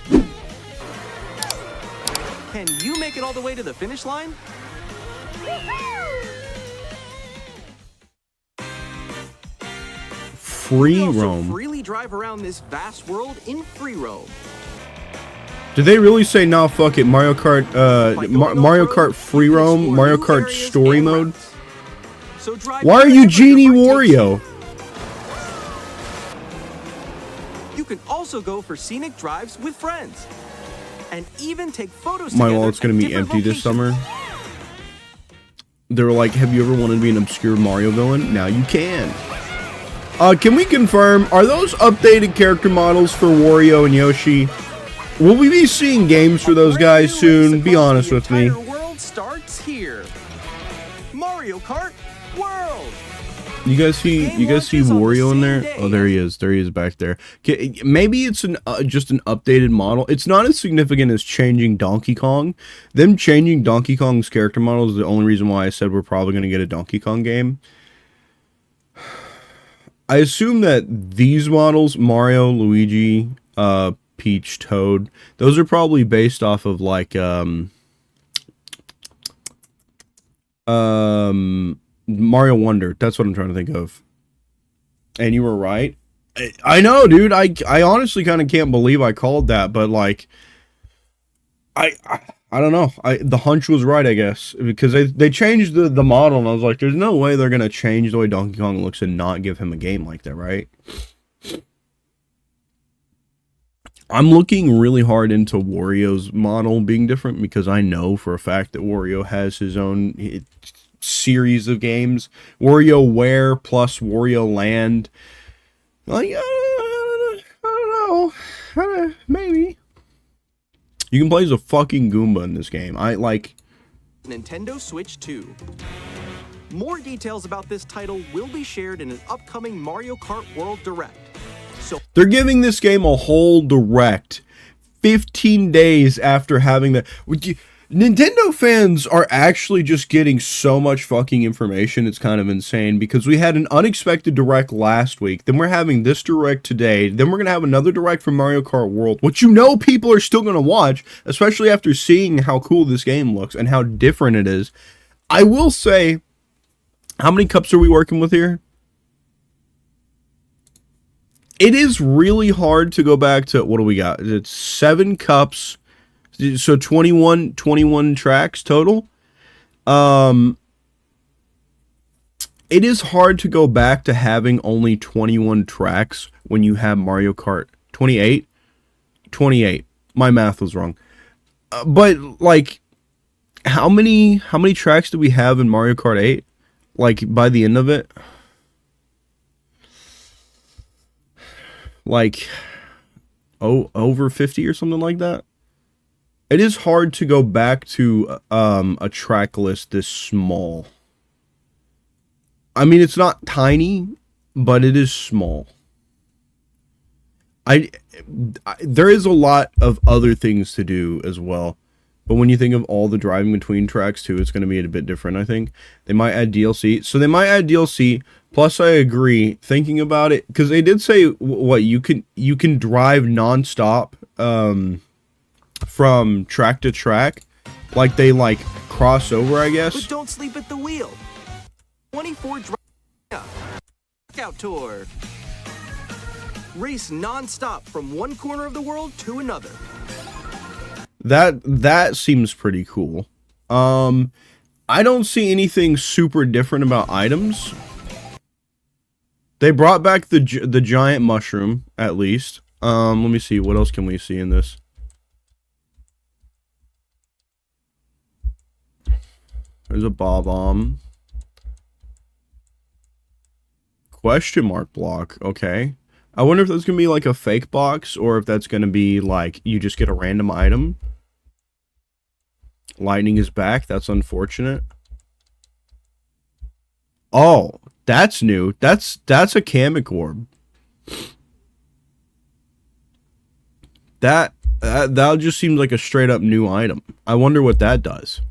Speaker 7: Can you make it all the way to the finish line?
Speaker 1: Free
Speaker 7: You can also
Speaker 1: roam.
Speaker 7: freely drive around this vast world in free roam.
Speaker 1: Did they really say, nah, fuck it, Mario Kart, Mario Kart Free Roam, Mario Kart Story Mode?
Speaker 7: So drive
Speaker 1: Why are you
Speaker 7: wherever
Speaker 1: Genie
Speaker 7: your heart takes
Speaker 1: Wario?
Speaker 7: You can also go for scenic drives with friends. And even take photos
Speaker 1: My
Speaker 7: together
Speaker 1: wallet's gonna
Speaker 7: at
Speaker 1: be
Speaker 7: different
Speaker 1: empty this
Speaker 7: locations.
Speaker 1: summer. They were like, have you ever wanted to be an obscure Mario villain? Now you can. Can we confirm, are those updated character models for Wario and Yoshi? Will we be seeing games for those guys soon? Be honest with me.
Speaker 7: The world starts here. Mario Kart World.
Speaker 1: You guys see Wario in there? Oh, there he is. There he is back there. Maybe it's just an updated model. It's not as significant as changing Donkey Kong. Them changing Donkey Kong's character model is the only reason why I said we're probably going to get a Donkey Kong game. I assume that these models, Mario, Luigi, Peach, Toad, those are probably based off of like Mario Wonder. That's what I'm trying to think of. And you were right. I know, dude. I honestly kind of can't believe I called that, but like I don't know. The hunch was right, I guess, because they changed the model, and I was like, there's no way they're gonna change the way Donkey Kong looks and not give him a game like that, right? I'm looking really hard into Wario's model being different because I know for a fact that Wario has his own series of games. WarioWare plus Wario Land. Like, I don't know. Maybe. You can play as a fucking Goomba in this game.
Speaker 7: Nintendo Switch 2. More details about this title will be shared in an upcoming Mario Kart World Direct. So
Speaker 1: they're giving this game a whole direct 15 days after having the... Nintendo fans are actually just getting so much fucking information. It's kind of insane because we had an unexpected direct last week. Then we're having this direct today. Then we're going to have another direct from Mario Kart World, which you know people are still going to watch, especially after seeing how cool this game looks and how different it is. I will say, how many cups are we working with here? It is really hard to go back to, what do we got? It's 7 cups. So 21 tracks total. It is hard to go back to having only 21 tracks when you have Mario Kart 28. My math was wrong. But like how many tracks do we have in Mario Kart 8? Like by the end of it? Like over 50 or something like that. It is hard to go back to a track list this small. I mean, it's not tiny, but it is small. There is a lot of other things to do as well. But when you think of all the driving between tracks too, it's going to be a bit different, I think. They might add DLC. So they might add DLC. Plus, I agree, thinking about it, because they did say, what, you can drive nonstop, from track to track, like they like cross over, I guess.
Speaker 7: But don't sleep at the wheel. 24 Out Tour. Race non-stop from one corner of the world to another.
Speaker 1: That seems pretty cool. I don't see anything super different about items. They brought back the giant mushroom, at least. Let me see, what else can we see in this? There's a Bob-omb. Question mark block. Okay. I wonder if that's going to be like a fake box or if that's going to be like you just get a random item. Lightning is back. That's unfortunate. Oh, that's new. That's a Kamek orb. That just seems like a straight up new item. I wonder what that does.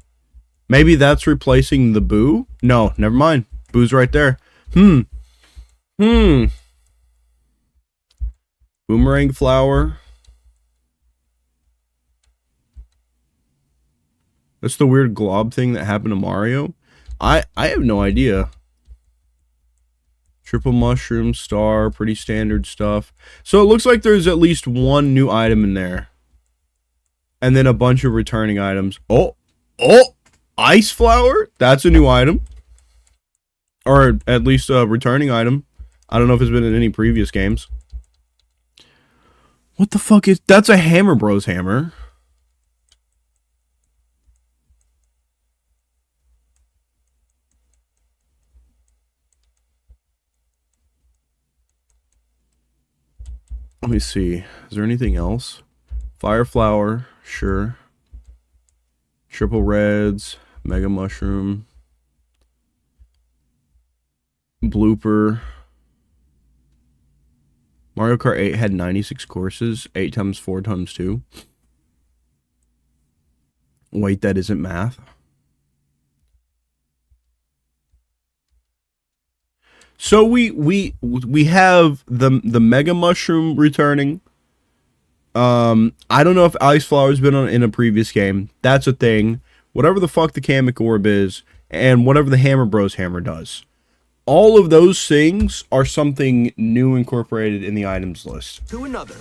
Speaker 1: Maybe that's replacing the Boo? No, never mind. Boo's right there. Boomerang flower. That's the weird glob thing that happened to Mario. I have no idea. Triple mushroom, star, pretty standard stuff. So it looks like there's at least one new item in there. And then a bunch of returning items. Oh! Ice flower? That's a new item. Or at least a returning item. I don't know if it's been in any previous games. What the fuck is... That's a Hammer Bros hammer. Let me see. Is there anything else? Fire Flower, sure. Triple Reds, Mega Mushroom, Blooper. Mario Kart 8 had 96 courses, 8 times 4 times 2. Wait, that isn't math. So we have the Mega Mushroom returning. I don't know if Ice Flower's been in a previous game. That's a thing. Whatever the fuck the Kamek Orb is, and whatever the Hammer Bros hammer does. All of those things are something new incorporated in the items list.
Speaker 7: To another.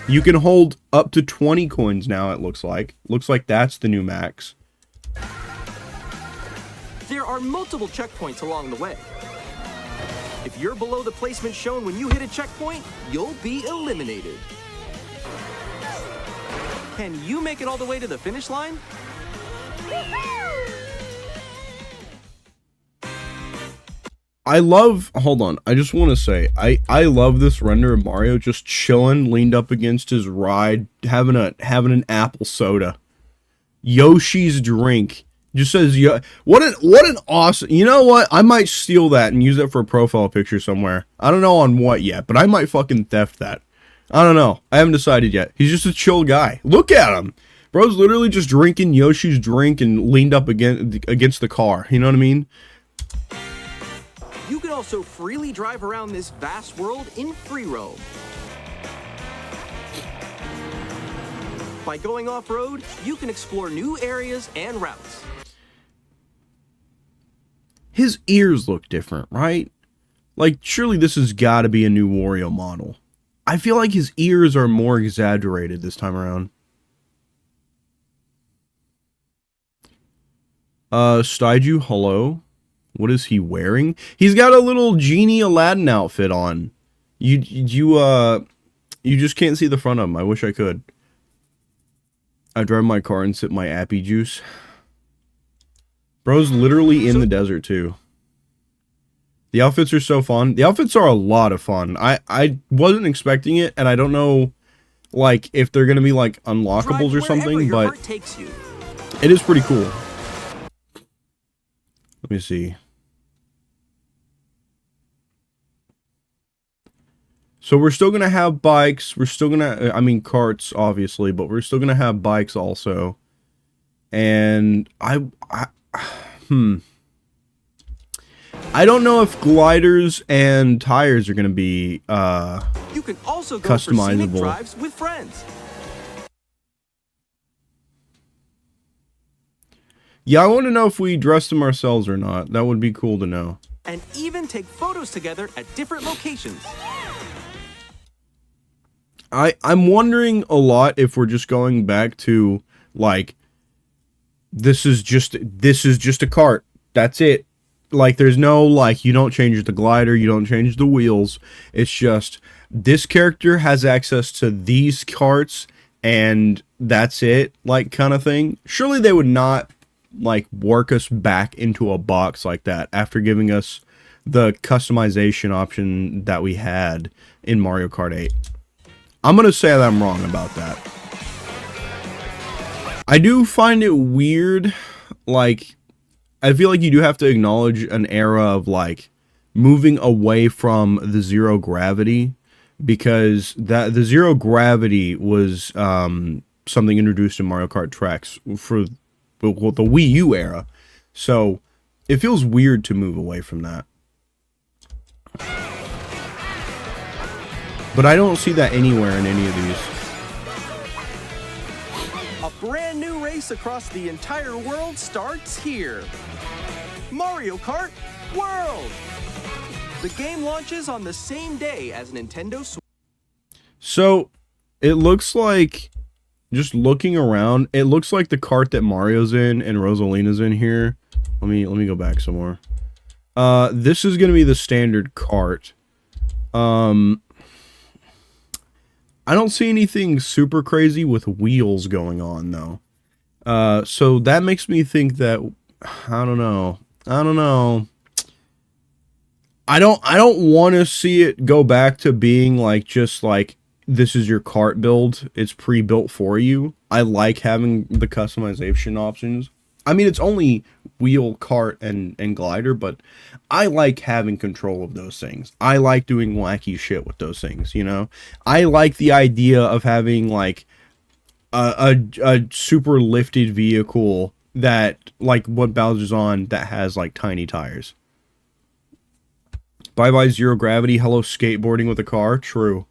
Speaker 1: You can hold up to 20 coins now, it looks like. Looks like that's the new max.
Speaker 7: There are multiple checkpoints along the way. If you're below the placement shown when you hit a checkpoint, you'll be eliminated. Can you make it all the way to the finish line?
Speaker 1: I love, hold on, I just want to say, I love this render of Mario just chilling, leaned up against his ride, having an apple soda. Yoshi's drink. Just says, what an awesome, you know what, I might steal that and use it for a profile picture somewhere. I don't know on what yet, but I might fucking theft that. I don't know, I haven't decided yet. He's just a chill guy. Look at him. Bro's literally just drinking Yoshi's drink and leaned up against the car, you know what I mean?
Speaker 7: You can also freely drive around this vast world in free roam. By going off-road, you can explore new areas and routes.
Speaker 1: His ears look different, right? Like, surely this has got to be a new Wario model. I feel like his ears are more exaggerated this time around. Staiju, hello. What is he wearing? He's got a little Genie Aladdin outfit on. You just can't see the front of him. I wish I could. I drive my car and sip my appy juice. Bro's literally in the desert too. The outfits are so fun. The outfits are a lot of fun. I wasn't expecting it, and I don't know, like, if they're gonna be like unlockables or something, but it is pretty cool. Let me see. So we're still gonna have bikes. We're still gonna, I mean, carts, obviously, but we're still gonna have bikes also. And I don't know if gliders and tires are gonna be
Speaker 7: you can also go for scenic drives with friends.
Speaker 1: Yeah, I want to know if we dress them ourselves or not. That would be cool to know.
Speaker 7: And even take photos together at different locations.
Speaker 1: I'm wondering a lot if we're just going back to, like, this is just a cart. That's it. Like, there's no, like, you don't change the glider, you don't change the wheels. It's just, this character has access to these carts, and that's it, like, kind of thing. Surely they would not, like, work us back into a box like that after giving us the customization option that we had in Mario Kart 8. I'm going to say that I'm wrong about that. I do find it weird, like, I feel like you do have to acknowledge an era of, like, moving away from the zero gravity, because the zero gravity was something introduced in Mario Kart Tracks for the Wii U era. So it feels weird to move away from that. But I don't see that anywhere in any of these.
Speaker 7: A brand new race across the entire world starts here. Mario Kart World! The game launches on the same day as Nintendo Switch.
Speaker 1: So, it looks like, just looking around, it looks like the cart that Mario's in and Rosalina's in here. Let me go back some more. This is going to be the standard cart. I don't see anything super crazy with wheels going on, though. So that makes me think that, I don't know. I don't want to see it go back to being like just like this is your cart build. It's pre-built for you. I like having the customization options. I mean, it's only wheel, cart, and glider, but I like having control of those things. I like doing wacky shit with those things, you know? I like the idea of having, like, a super lifted vehicle that, like, what Bowser's on that has, like, tiny tires. Bye-bye zero gravity, hello skateboarding with a car. True.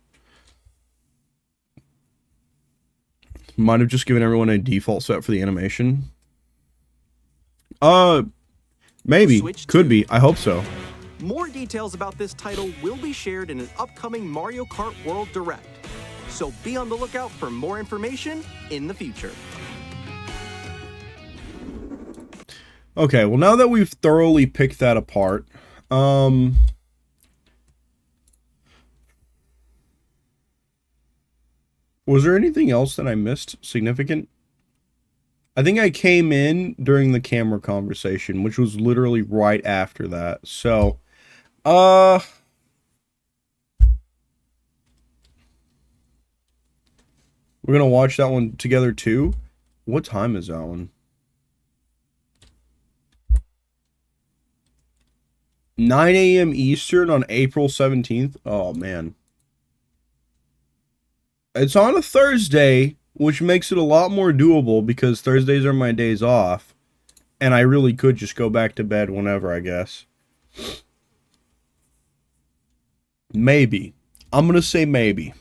Speaker 1: Might have just given everyone a default set for the animation. Maybe. Could be. I hope so.
Speaker 7: More details about this title will be shared in an upcoming Mario Kart World Direct. So be on the lookout for more information in the future.
Speaker 1: Okay, well now that we've thoroughly picked that apart, was there anything else that I missed significant? I think I came in during the camera conversation, which was literally right after that. So, we're gonna watch that one together too. What time is that one? 9 a.m. Eastern on April 17th. Oh, man. It's on a Thursday, which makes it a lot more doable because Thursdays are my days off. And I really could just go back to bed whenever, I guess. Maybe. I'm going to say maybe.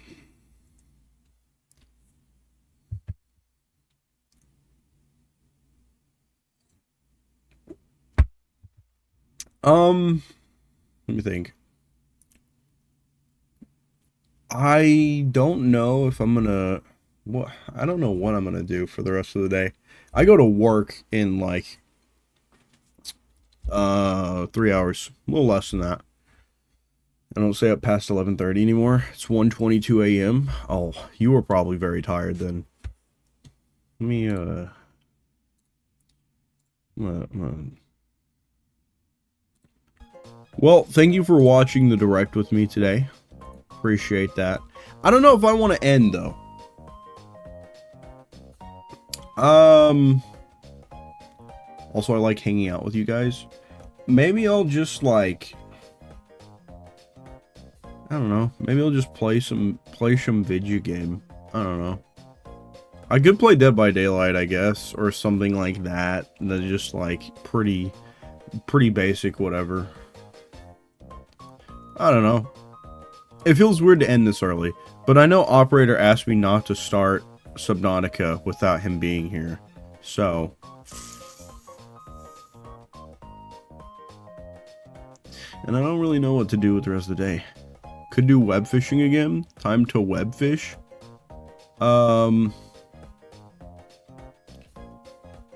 Speaker 1: Let me think. I don't know if I'm gonna... I don't know what I'm gonna do for the rest of the day. I go to work in like 3 hours, a little less than that. I don't stay up past 11:30 anymore. It's 1:22 a.m. Oh, you were probably very tired then. Let me Well, thank you for watching the direct with me today. Appreciate that. I don't know if I want to end though. Also, I like hanging out with you guys. Maybe I'll just like, I don't know. Maybe I'll just play some video game. I don't know. I could play Dead by Daylight, I guess, or something like that. That's just like pretty basic, whatever. I don't know. It feels weird to end this early, but I know Operator asked me not to start Subnautica without him being here, so. And I don't really know what to do with the rest of the day. Could do web fishing again. Time to web fish. Well,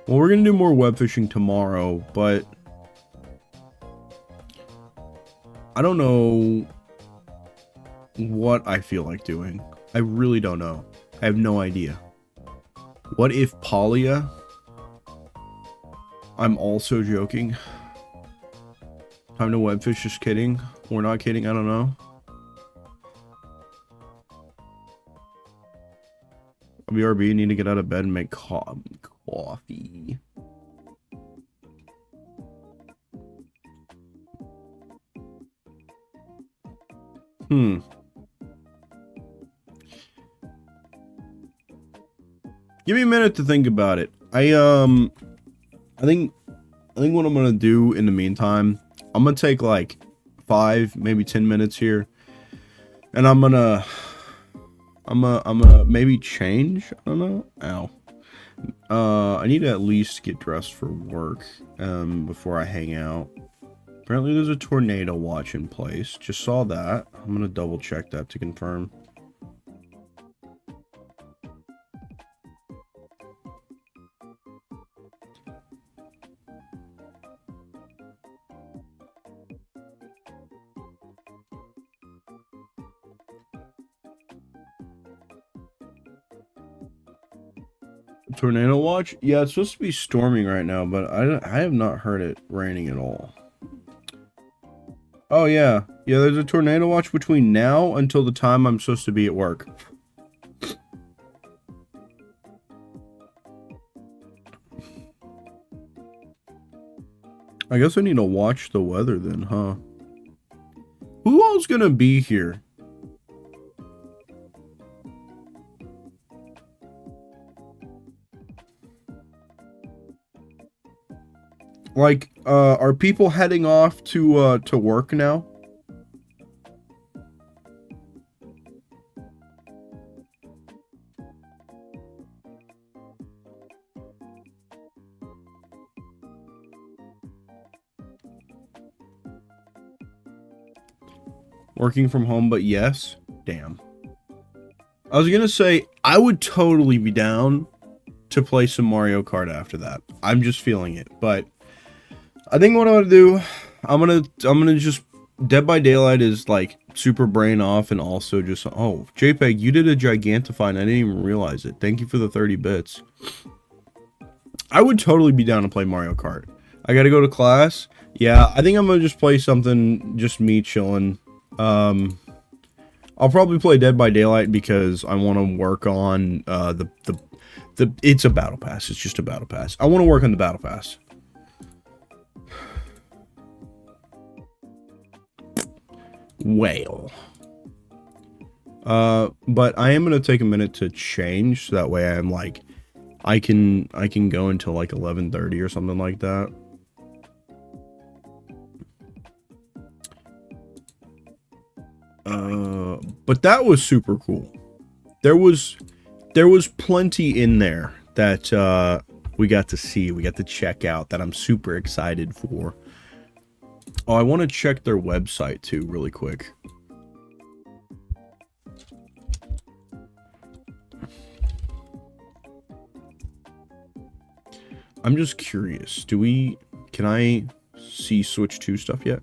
Speaker 1: we're gonna do more web fishing tomorrow, but I don't know what I feel like doing. I really don't know. I have no idea. What if Polya? I'm also joking. Time to webfish, just kidding. We're not kidding, I don't know. BRB, need to get out of bed and make coffee. Give me a minute to think about it. I think what I'm gonna do in the meantime, I'm gonna take like 5, maybe 10 minutes here, and I'm gonna maybe change. I don't know. Ow. I need to at least get dressed for work before I hang out. Apparently there's a tornado watch in place. Just saw that. I'm gonna double check that to confirm. Tornado watch? Yeah, it's supposed to be storming right now, but I have not heard it raining at all. Oh, yeah. Yeah, there's a tornado watch between now until the time I'm supposed to be at work. I guess I need to watch the weather then, huh? Who all's gonna be here? Like, are people heading off to work now? Working from home, but yes. Damn. I was gonna say, I would totally be down to play some Mario Kart after that. I'm just feeling it, but I think what I'm gonna do, I'm gonna just Dead by Daylight is like super brain off, and also just JPEG, you did a Gigantify and I didn't even realize it. Thank you for the 30 bits. I would totally be down to play Mario Kart. I gotta go to class. Yeah, I think I'm gonna just play something, just me chilling. I'll probably play Dead by Daylight because I want to work on it's a battle pass. It's just a battle pass. I want to work on the battle pass. Well, but I am gonna take a minute to change so that way I'm like, I can go until like 11:30 or something like that. But that was super cool. There was plenty in there that we got to see, we got to check out, that I'm super excited for. Oh, I want to check their website too, really quick. I'm just curious. Can I see Switch 2 stuff yet?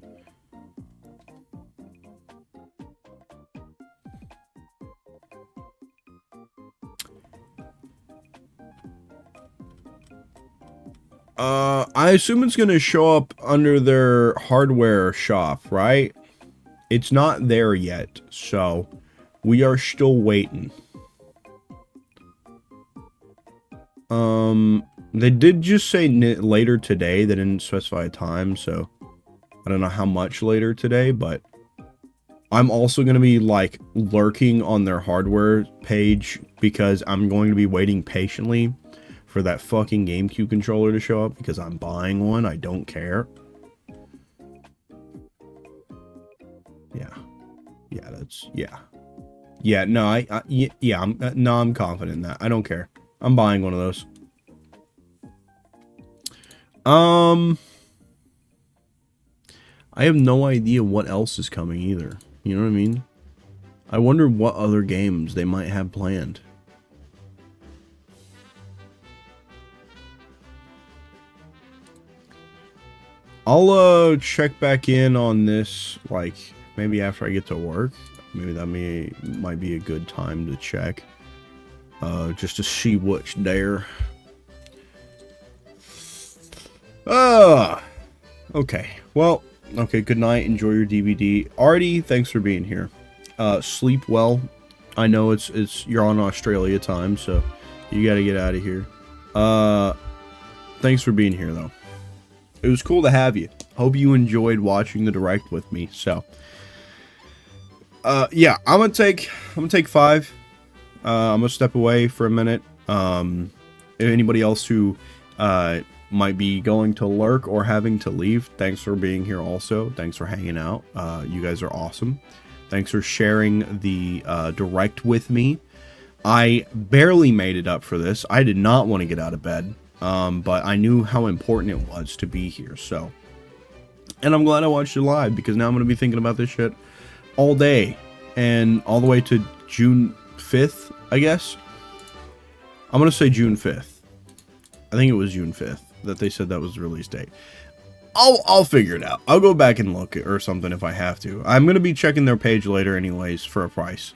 Speaker 1: I assume it's going to show up under their hardware shop, right? It's not there yet, so we are still waiting. They did just say later today. They didn't specify a time, so I don't know how much later today, but I'm also going to be like lurking on their hardware page because I'm going to be waiting patiently for that fucking GameCube controller to show up because I'm buying one. I don't care. Yeah, no, I'm confident in that. I don't care. I'm buying one of those. I have no idea what else is coming either. You know what I mean? I wonder what other games they might have planned. I'll check back in on this, like, maybe after I get to work. Maybe that might be a good time to check. Just to see what's there. Okay. Well, okay, good night. Enjoy your DVD. Artie, thanks for being here. Sleep well. I know you're on Australia time, so you gotta get out of here. Thanks for being here, though. It was cool to have you. Hope you enjoyed watching the direct with me. So, yeah, I'm gonna take 5. I'm gonna step away for a minute. Anybody else who might be going to lurk or having to leave, thanks for being here. Also, thanks for hanging out. You guys are awesome. Thanks for sharing the direct with me. I barely made it up for this. I did not want to get out of bed. But I knew how important it was to be here, so. And I'm glad I watched it live, because now I'm going to be thinking about this shit all day. And all the way to June 5th, I guess. I'm going to say June 5th. I think it was June 5th that they said that was the release date. I'll figure it out. I'll go back and look or something if I have to. I'm going to be checking their page later anyways for a price.